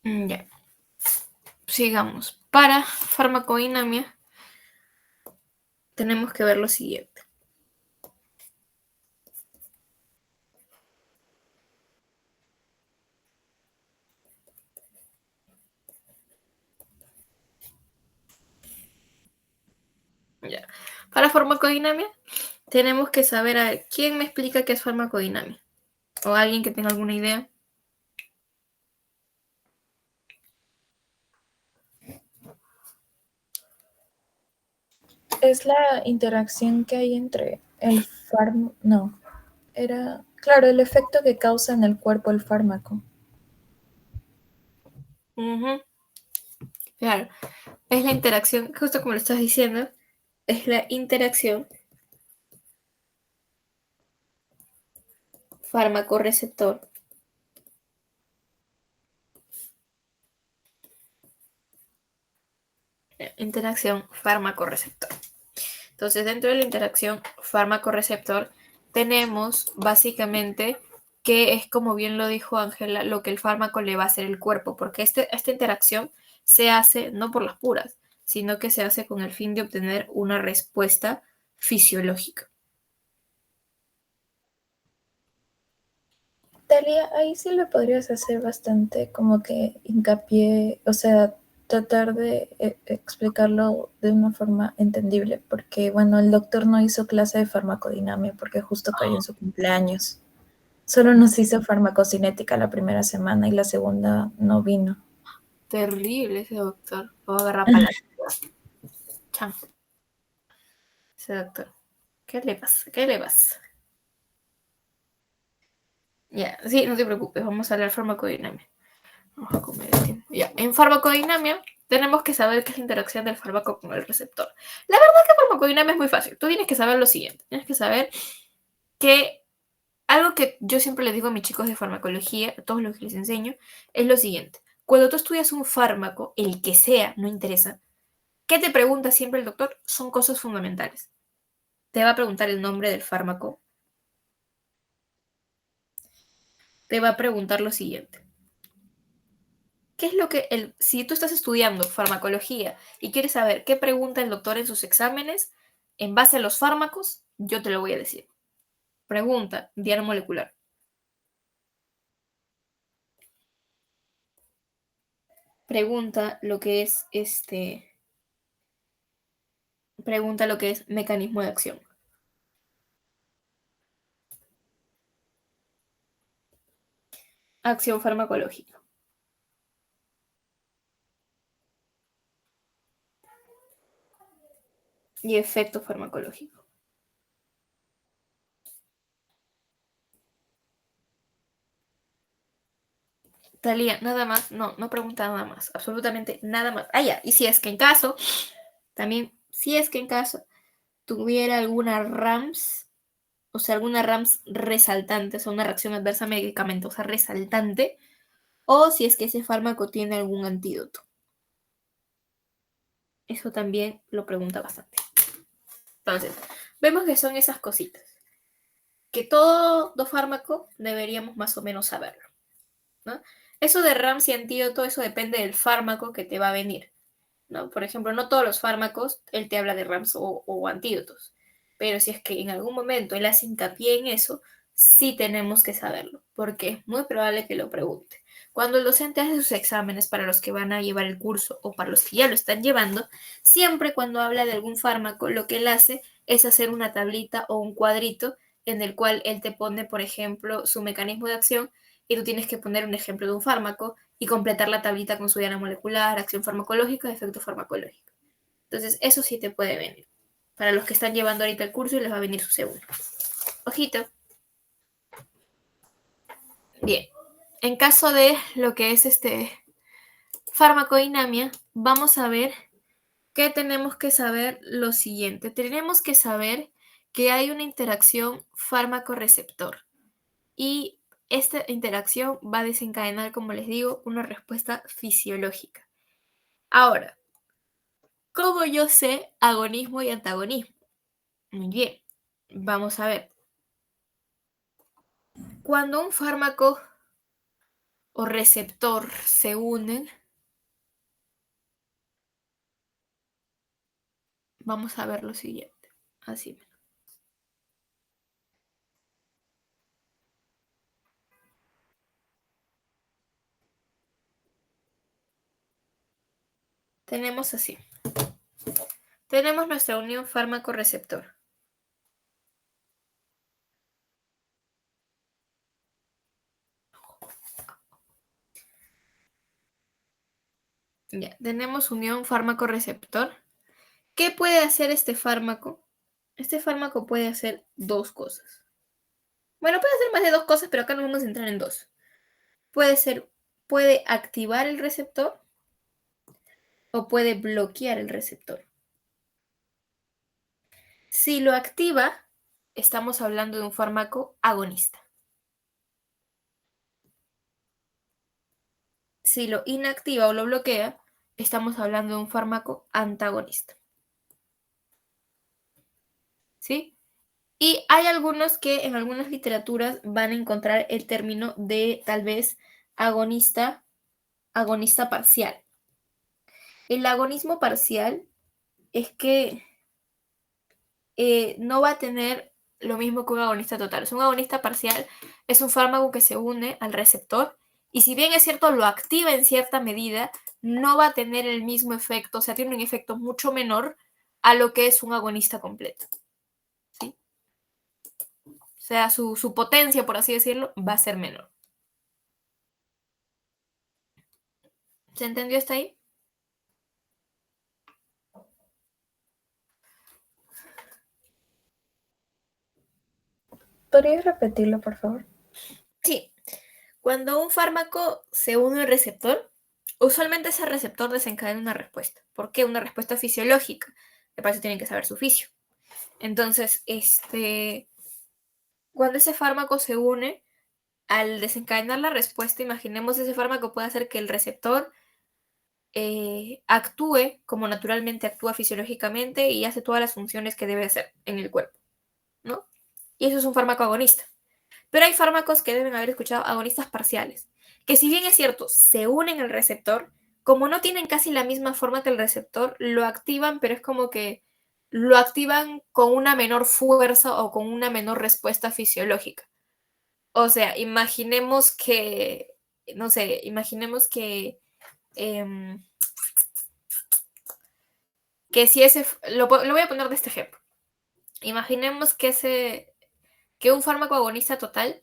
Ya. Sigamos. Para farmacodinamia tenemos que ver lo siguiente. Ya. Para farmacodinamia tenemos que saber a quién me explica qué es farmacodinamia. O alguien que tenga alguna idea. Es la interacción que hay entre el fármaco, no, era, claro, el efecto que causa en el cuerpo el fármaco. Claro. Es la interacción, justo como lo estás diciendo, es la interacción fármaco-receptor. Interacción fármaco-receptor. Entonces, dentro de la interacción fármaco-receptor, tenemos básicamente que es, como bien lo dijo Ángela, lo que el fármaco le va a hacer al cuerpo, porque esta interacción se hace no por las puras, sino que se hace con el fin de obtener una respuesta fisiológica. Talia, ahí sí le podrías hacer bastante como que hincapié, o sea, tratar de explicarlo de una forma entendible, porque bueno, el doctor no hizo clase de farmacodinamia porque justo cayó en su cumpleaños. Solo nos hizo farmacocinética la primera semana y la segunda no vino. Terrible ese doctor. Lo voy a agarrar para la Chan. Ese doctor. ¿Qué le pasa? ¿Qué le pasa? Ya, sí, no te preocupes, vamos a hablar farmacodinamia. Vamos a comer el tiempo. Ya, en farmacodinamia tenemos que saber qué es la interacción del fármaco con el receptor. La verdad es que farmacodinamia es muy fácil. Tú tienes que saber lo siguiente. Tienes que saber que algo que yo siempre les digo a mis chicos de farmacología, a todos los que les enseño, es lo siguiente. Cuando tú estudias un fármaco, el que sea, no interesa, ¿qué te pregunta siempre el doctor? Son cosas fundamentales. Te va a preguntar el nombre del fármaco. Te va a preguntar lo siguiente. ¿Qué es lo que si tú estás estudiando farmacología y quieres saber qué pregunta el doctor en sus exámenes en base a los fármacos, yo te lo voy a decir. Pregunta, diario molecular. Pregunta lo que es pregunta lo que es mecanismo de acción. Acción farmacológica. Y efecto farmacológico. Talía, nada más, no pregunta nada más, absolutamente nada más. Ya, y si es que en caso, también, si es que en caso tuviera alguna RAMS, o sea, alguna RAMS resaltante, o sea, una reacción adversa medicamentosa resaltante, o si es que ese fármaco tiene algún antídoto. Eso también lo pregunta bastante. Entonces, vemos que son esas cositas. Que todo fármaco deberíamos más o menos saberlo, ¿no? Eso de RAMS y antídoto, eso depende del fármaco que te va a venir, ¿no? Por ejemplo, no todos los fármacos él te habla de RAMS o antídotos, pero si es que en algún momento él hace hincapié en eso, sí tenemos que saberlo, porque es muy probable que lo pregunte. Cuando el docente hace sus exámenes para los que van a llevar el curso o para los que ya lo están llevando, siempre cuando habla de algún fármaco, lo que él hace es hacer una tablita o un cuadrito en el cual él te pone, por ejemplo, su mecanismo de acción y tú tienes que poner un ejemplo de un fármaco y completar la tablita con su diana molecular, acción farmacológica, efecto farmacológico. Entonces, eso sí te puede venir. Para los que están llevando ahorita el curso y les va a venir su segundo. Ojito. Bien. En caso de lo que es farmacodinamia, vamos a ver que tenemos que saber lo siguiente. Tenemos que saber que hay una interacción fármaco-receptor y esta interacción va a desencadenar, como les digo, una respuesta fisiológica. Ahora, ¿cómo yo sé agonismo y antagonismo? Muy bien, vamos a ver. Cuando un fármaco o receptor se unen, vamos a ver lo siguiente. Así. Tenemos así. Tenemos nuestra unión fármaco-receptor. Ya, tenemos unión fármaco-receptor. ¿Qué puede hacer este fármaco? Este fármaco puede hacer dos cosas. Bueno, puede hacer más de dos cosas, pero acá nos vamos a centrar en dos. Puede activar el receptor o puede bloquear el receptor. Si lo activa, estamos hablando de un fármaco agonista. Si lo inactiva o lo bloquea, estamos hablando de un fármaco antagonista. ¿Sí? Y hay algunos que en algunas literaturas van a encontrar el término de tal vez agonista parcial. El agonismo parcial es que no va a tener lo mismo que un agonista total. Un agonista parcial es un fármaco que se une al receptor y si bien es cierto lo activa en cierta medida, no va a tener el mismo efecto, o sea, tiene un efecto mucho menor a lo que es un agonista completo. ¿Sí? O sea, su potencia, por así decirlo, va a ser menor. ¿Se entendió hasta ahí? ¿Podrías repetirlo, por favor? Sí. Cuando un fármaco se une al receptor, usualmente ese receptor desencadena una respuesta. ¿Por qué? Una respuesta fisiológica. De paso tienen que saber su fisio. Entonces, cuando ese fármaco se une, al desencadenar la respuesta, imaginemos ese fármaco puede hacer que el receptor actúe como naturalmente actúa fisiológicamente y hace todas las funciones que debe hacer en el cuerpo, ¿no? Y eso es un fármaco agonista. Pero hay fármacos que deben haber escuchado agonistas parciales, que si bien es cierto, se unen al receptor, como no tienen casi la misma forma que el receptor, lo activan, pero es como que lo activan con una menor fuerza o con una menor respuesta fisiológica. O sea, imaginemos que, no sé, imaginemos que, que si ese, lo voy a poner de este ejemplo. Imaginemos que un fármaco agonista total,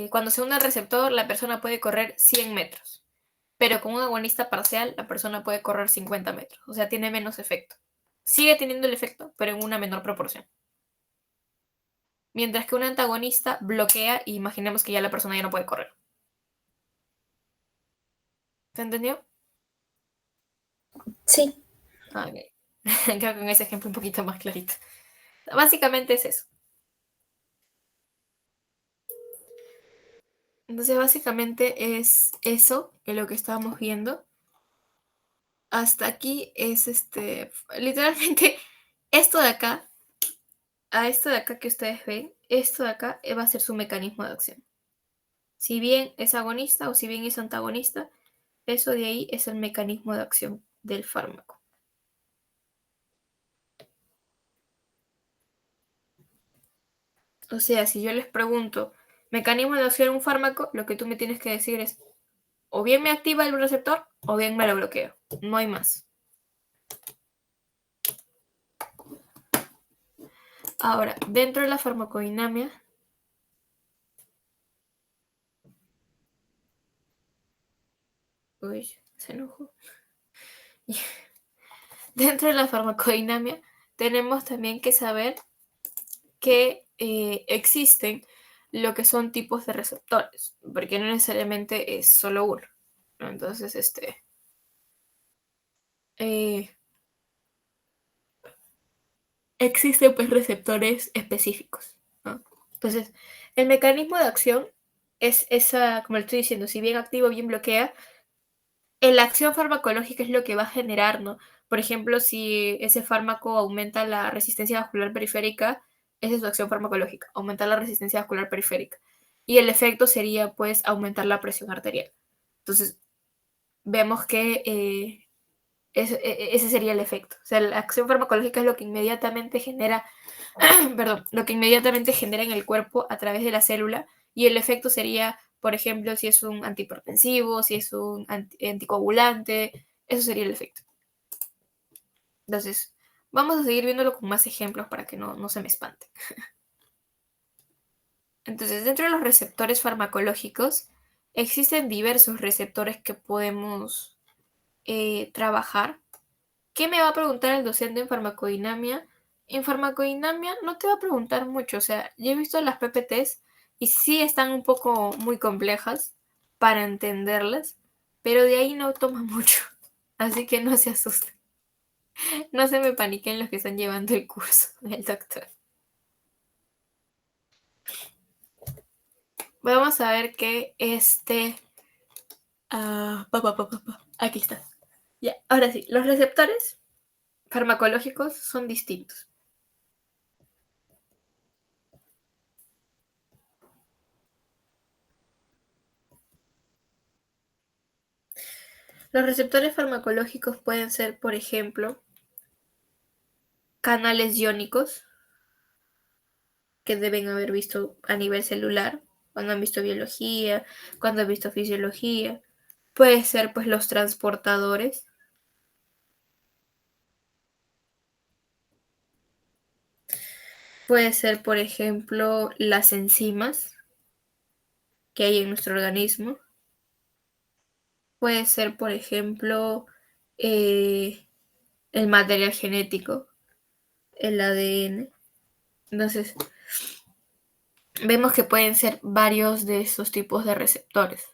cuando se une al receptor, la persona puede correr 100 metros, pero con un agonista parcial, la persona puede correr 50 metros, o sea, tiene menos efecto. Sigue teniendo el efecto, pero en una menor proporción. Mientras que un antagonista bloquea y imaginemos que ya la persona ya no puede correr. ¿Se entendió? Sí. Ok. Creo que con ese ejemplo un poquito más clarito. Básicamente es eso. Entonces, básicamente es eso que lo que estábamos viendo. Hasta aquí es literalmente esto de acá, a esto de acá que ustedes ven, esto de acá va a ser su mecanismo de acción. Si bien es agonista o si bien es antagonista, eso de ahí es el mecanismo de acción del fármaco. O sea, si yo les pregunto, mecanismo de acción de un fármaco, lo que tú me tienes que decir es, o bien me activa el receptor, o bien me lo bloqueo. No hay más. Ahora, dentro de la farmacodinamia, uy, se enojó. Dentro de la farmacodinamia tenemos también que saber que existen lo que son tipos de receptores, porque no necesariamente es solo uno, ¿no? Entonces, existen pues receptores específicos, ¿no? Entonces, el mecanismo de acción es esa, como le estoy diciendo, si bien activa o bien bloquea, la acción farmacológica es lo que va a generar, ¿no? Por ejemplo, si ese fármaco aumenta la resistencia vascular periférica, esa es su acción farmacológica, aumentar la resistencia vascular periférica. Y el efecto sería, pues, aumentar la presión arterial. Entonces, vemos que ese sería el efecto. O sea, la acción farmacológica es lo que inmediatamente genera, perdón, lo que inmediatamente genera en el cuerpo a través de la célula, y el efecto sería, por ejemplo, si es un antihipertensivo, si es un anticoagulante, eso sería el efecto. Entonces, vamos a seguir viéndolo con más ejemplos para que no se me espante. Entonces, dentro de los receptores farmacológicos, existen diversos receptores que podemos trabajar. ¿Qué me va a preguntar el docente en farmacodinamia? En farmacodinamia no te va a preguntar mucho, o sea, yo he visto las PPTs y sí están un poco muy complejas para entenderlas, pero de ahí no toma mucho, así que no se asusten, no se me paniquen los que están llevando el curso del doctor. Vamos a ver que aquí está. Ya, ahora sí, los receptores farmacológicos son distintos. Los receptores farmacológicos pueden ser, por ejemplo, canales iónicos que deben haber visto a nivel celular, cuando han visto biología, cuando han visto fisiología. Puede ser, pues, los transportadores. Puede ser, por ejemplo, las enzimas que hay en nuestro organismo. Puede ser, por ejemplo, el material genético, el ADN. Entonces, vemos que pueden ser varios de estos tipos de receptores,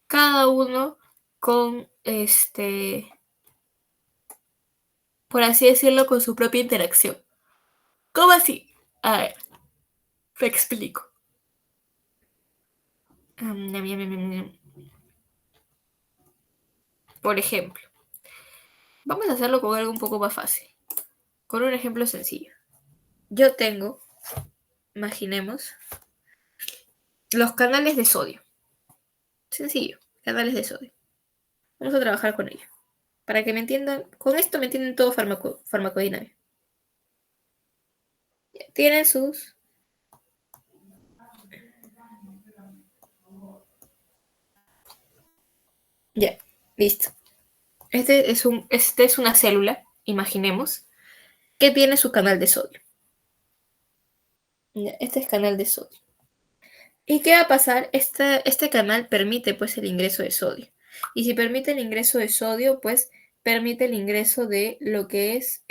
cada uno con por así decirlo, con su propia interacción. ¿Cómo así? A ver, te explico. Por ejemplo, vamos a hacerlo con algo un poco más fácil, con un ejemplo sencillo. Yo tengo, imaginemos, los canales de sodio. Sencillo, canales de sodio. Vamos a trabajar con ellos. Para que me entiendan, con esto me entienden todo farmacodinamia. Tienen sus... Ya, listo. Este es una célula imaginemos, que tiene su canal de sodio. Este es canal de sodio. ¿Y qué va a pasar? Este canal permite pues el ingreso de sodio. Y si permite el ingreso de sodio, pues permite el ingreso de lo que es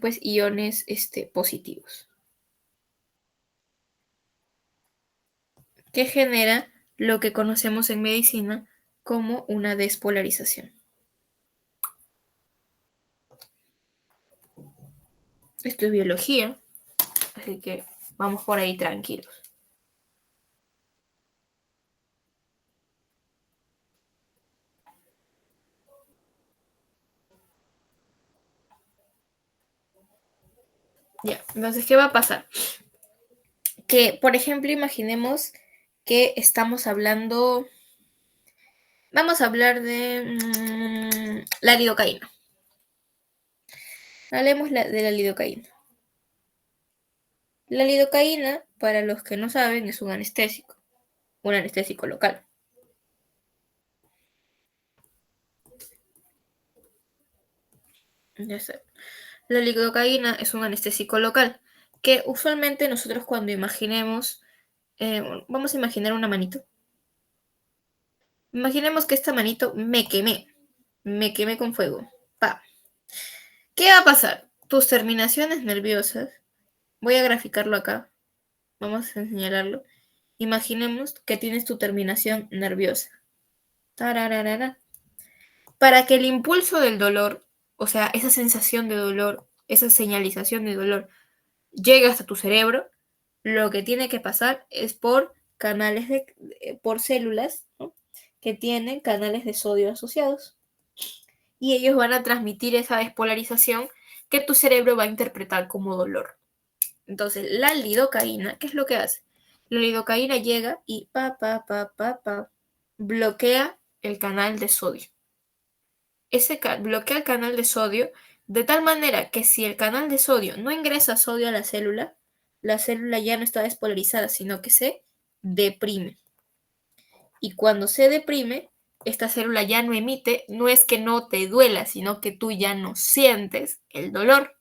pues iones positivos. Que genera lo que conocemos en medicina como una despolarización. Esto es biología, así que vamos por ahí tranquilos. Ya, entonces, ¿qué va a pasar? Que, por ejemplo, imaginemos que estamos hablando, vamos a hablar de la lidocaína. Hablemos de la lidocaína. La lidocaína, para los que no saben, es un anestésico local. Ya sé. La lidocaína es un anestésico local que usualmente nosotros cuando imaginemos, vamos a imaginar una manito. Imaginemos que esta manito me quemé con fuego. ¡Pa! ¿Qué va a pasar? Tus terminaciones nerviosas, voy a graficarlo acá, vamos a señalarlo. Imaginemos que tienes tu terminación nerviosa. Tararara. Para que el impulso del dolor, o sea, esa sensación de dolor, esa señalización de dolor, llegue hasta tu cerebro, lo que tiene que pasar es por por células, ¿no? Que tienen canales de sodio asociados. Y ellos van a transmitir esa despolarización que tu cerebro va a interpretar como dolor. Entonces, la lidocaína, ¿qué es lo que hace? La lidocaína llega y bloquea el canal de sodio. Bloquea el canal de sodio de tal manera que si el canal de sodio no ingresa sodio a la célula ya no está despolarizada, sino que se deprime. Y cuando se deprime, esta célula ya no emite, no es que no te duela, sino que tú ya no sientes el dolor.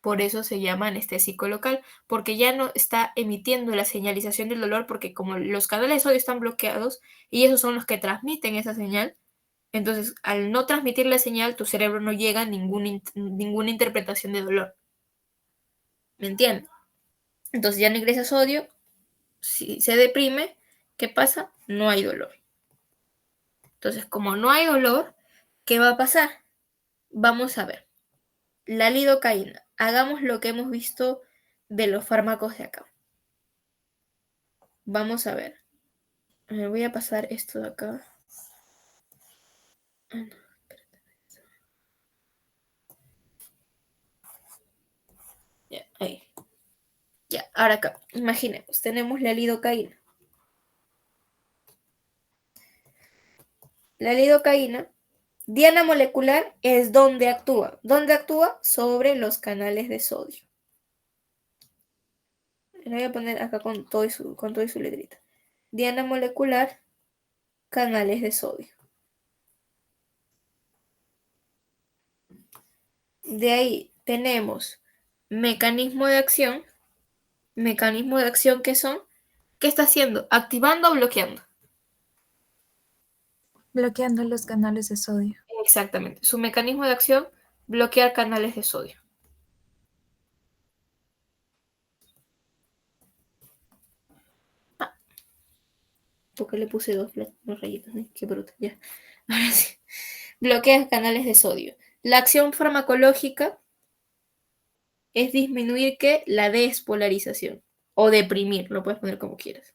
Por eso se llama anestésico local, porque ya no está emitiendo la señalización del dolor, porque como los canales de sodio están bloqueados y esos son los que transmiten esa señal, entonces al no transmitir la señal, tu cerebro no llega a ninguna interpretación de dolor. ¿Me entiendes? Entonces ya no ingresa sodio, si se deprime, ¿qué pasa? No hay dolor. Entonces, como no hay dolor, ¿qué va a pasar? Vamos a ver. La lidocaína. Hagamos lo que hemos visto de los fármacos de acá. Vamos a ver. Me voy a pasar esto de acá. Ya, ahí. Ya, ahora acá. Imaginemos, tenemos la lidocaína. La lidocaína, diana molecular, es donde actúa. ¿Dónde actúa? Sobre los canales de sodio. Le voy a poner acá con todo y su letrita. Diana molecular, canales de sodio. De ahí tenemos mecanismo de acción. Mecanismo de acción que son, ¿qué está haciendo? ¿Activando o bloqueando? Bloqueando los canales de sodio. Exactamente. Su mecanismo de acción, bloquear canales de sodio. Porque le puse dos rayitos, ¿eh? Qué bruto, ya. Ahora sí. Bloquea canales de sodio. La acción farmacológica es disminuir ¿qué? La despolarización. O deprimir, lo puedes poner como quieras.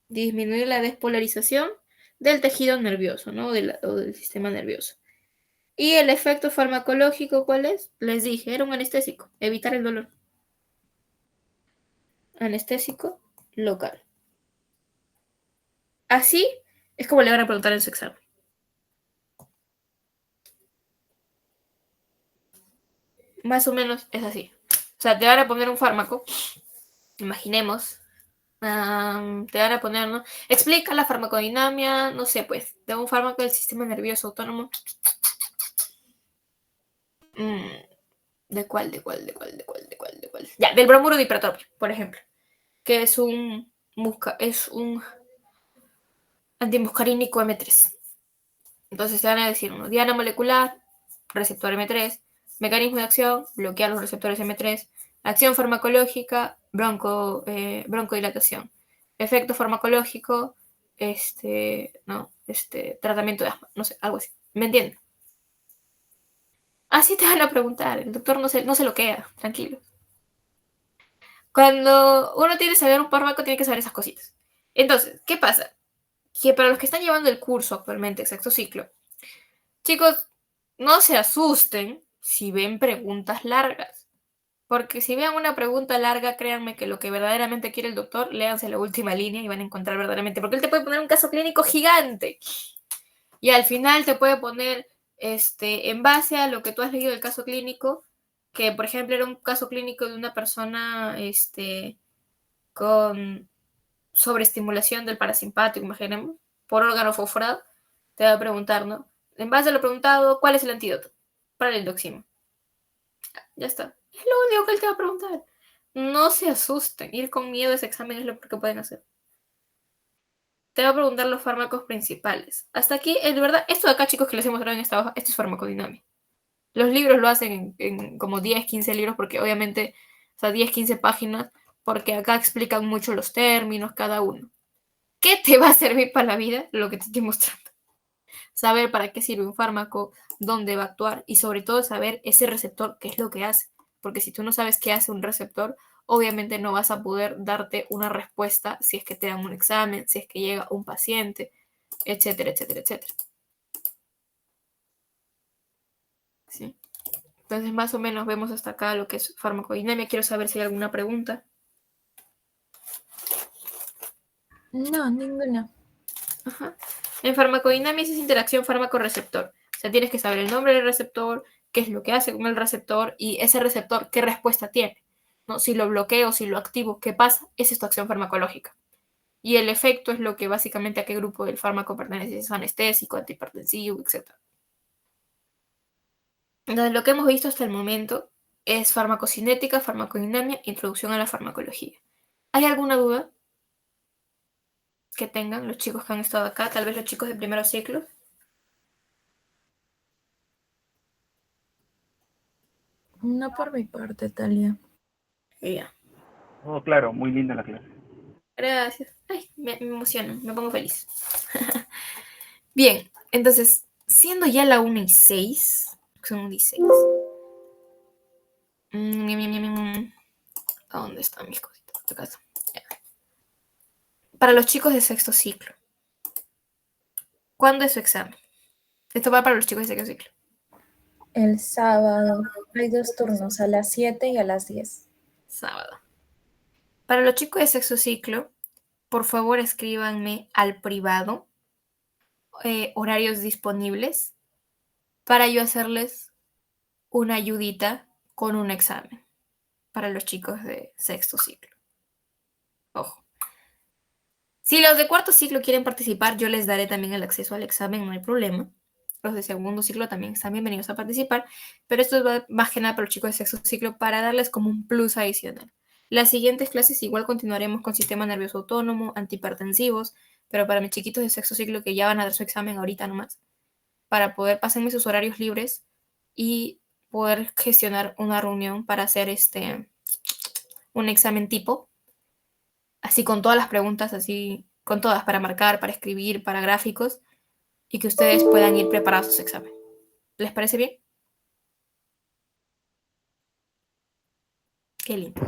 Disminuir la despolarización del tejido nervioso, ¿no? O del sistema nervioso. ¿Y el efecto farmacológico cuál es? Les dije, era un anestésico, evitar el dolor. Anestésico local. Así es como le van a preguntar en su examen. Más o menos es así. O sea, te van a poner un fármaco, imaginemos, Te van a poner, ¿no? Explica la farmacodinámica, no sé, pues, de un fármaco del sistema nervioso autónomo. Mm, ¿De cuál, de cuál, de cuál, de cuál, de cuál, de cuál? Ya, del bromuro de hipertropia, por ejemplo, que es un antimuscarínico M3. Entonces te van a decir, ¿no? Diana molecular, receptor M3, mecanismo de acción, bloquear los receptores M3, acción farmacológica, broncodilatación, efecto farmacológico, no, tratamiento de asma, no sé, algo así. ¿Me entienden? Así te van a preguntar, el doctor no se lo queda, tranquilo. Cuando uno tiene que saber un fármaco, tiene que saber esas cositas. Entonces, ¿qué pasa? Que para los que están llevando el curso actualmente, sexto ciclo, chicos, no se asusten si ven preguntas largas. Porque si vean una pregunta larga, créanme que lo que verdaderamente quiere el doctor, léanse la última línea y van a encontrar verdaderamente. Porque él te puede poner un caso clínico gigante. Y al final te puede poner, en base a lo que tú has leído del caso clínico, que por ejemplo era un caso clínico de una persona, con sobreestimulación del parasimpático, imaginemos, por órgano fosforado, te va a preguntar, ¿no? En base a lo preguntado, ¿cuál es el antídoto para el endoxima? Ya está. Es lo único que él te va a preguntar. No se asusten. Ir con miedo a ese examen es lo que pueden hacer. Te va a preguntar los fármacos principales. Hasta aquí, de verdad, esto de acá, chicos, que les he mostrado en esta hoja, esto es farmacodinámica. Los libros lo hacen en como 10, 15 libros, porque obviamente, o sea, 10, 15 páginas, porque acá explican mucho los términos, cada uno. ¿Qué te va a servir para la vida? Lo que te estoy mostrando. Saber para qué sirve un fármaco, dónde va a actuar y sobre todo saber ese receptor, qué es lo que hace. Porque si tú no sabes qué hace un receptor, obviamente no vas a poder darte una respuesta si es que te dan un examen, si es que llega un paciente, etcétera, etcétera, etcétera. ¿Sí? Entonces, más o menos vemos hasta acá lo que es farmacodinámica. Quiero saber si hay alguna pregunta. No, ninguna. Ajá. En farmacodinámica es interacción fármaco-receptor. O sea, tienes que saber el nombre del receptor, qué es lo que hace con el receptor y ese receptor qué respuesta tiene. ¿No? Si lo bloqueo, si lo activo, ¿qué pasa? Esa es tu acción farmacológica. Y el efecto es lo que básicamente a qué grupo del fármaco pertenece, si es anestésico, antihipertensivo, etc. Entonces, lo que hemos visto hasta el momento es farmacocinética, farmacodinámica, introducción a la farmacología. ¿Hay alguna duda que tengan los chicos que han estado acá? Tal vez los chicos de primeros ciclos. No por mi parte, Talia. Ya. Oh, claro, muy linda la clase. Gracias. Ay, me emociono, me pongo feliz. Bien, entonces, siendo ya la 1:06, son 1:06. ¿A dónde están mis cositas? Acá están. Ya. Para los chicos de sexto ciclo, ¿cuándo es su examen? Esto va para los chicos de sexto ciclo. El sábado hay 2 turnos, a las 7 y a las 10. Sábado. Para los chicos de sexto ciclo, por favor escríbanme al privado horarios disponibles para yo hacerles una ayudita con un examen para los chicos de sexto ciclo. Ojo. Si los de cuarto ciclo quieren participar, yo les daré también el acceso al examen, no hay problema. Los de segundo ciclo también están bienvenidos a participar, pero esto es más que nada para los chicos de sexto ciclo para darles como un plus adicional. Las siguientes clases igual continuaremos con sistema nervioso autónomo, antihipertensivos, pero para mis chiquitos de sexto ciclo que ya van a dar su examen ahorita nomás, para poder pasarme sus horarios libres y poder gestionar una reunión para hacer un examen tipo, así con todas las preguntas, así con todas para marcar, para escribir, para gráficos, y que ustedes puedan ir preparados a su examen. ¿Les parece bien? Qué lindo.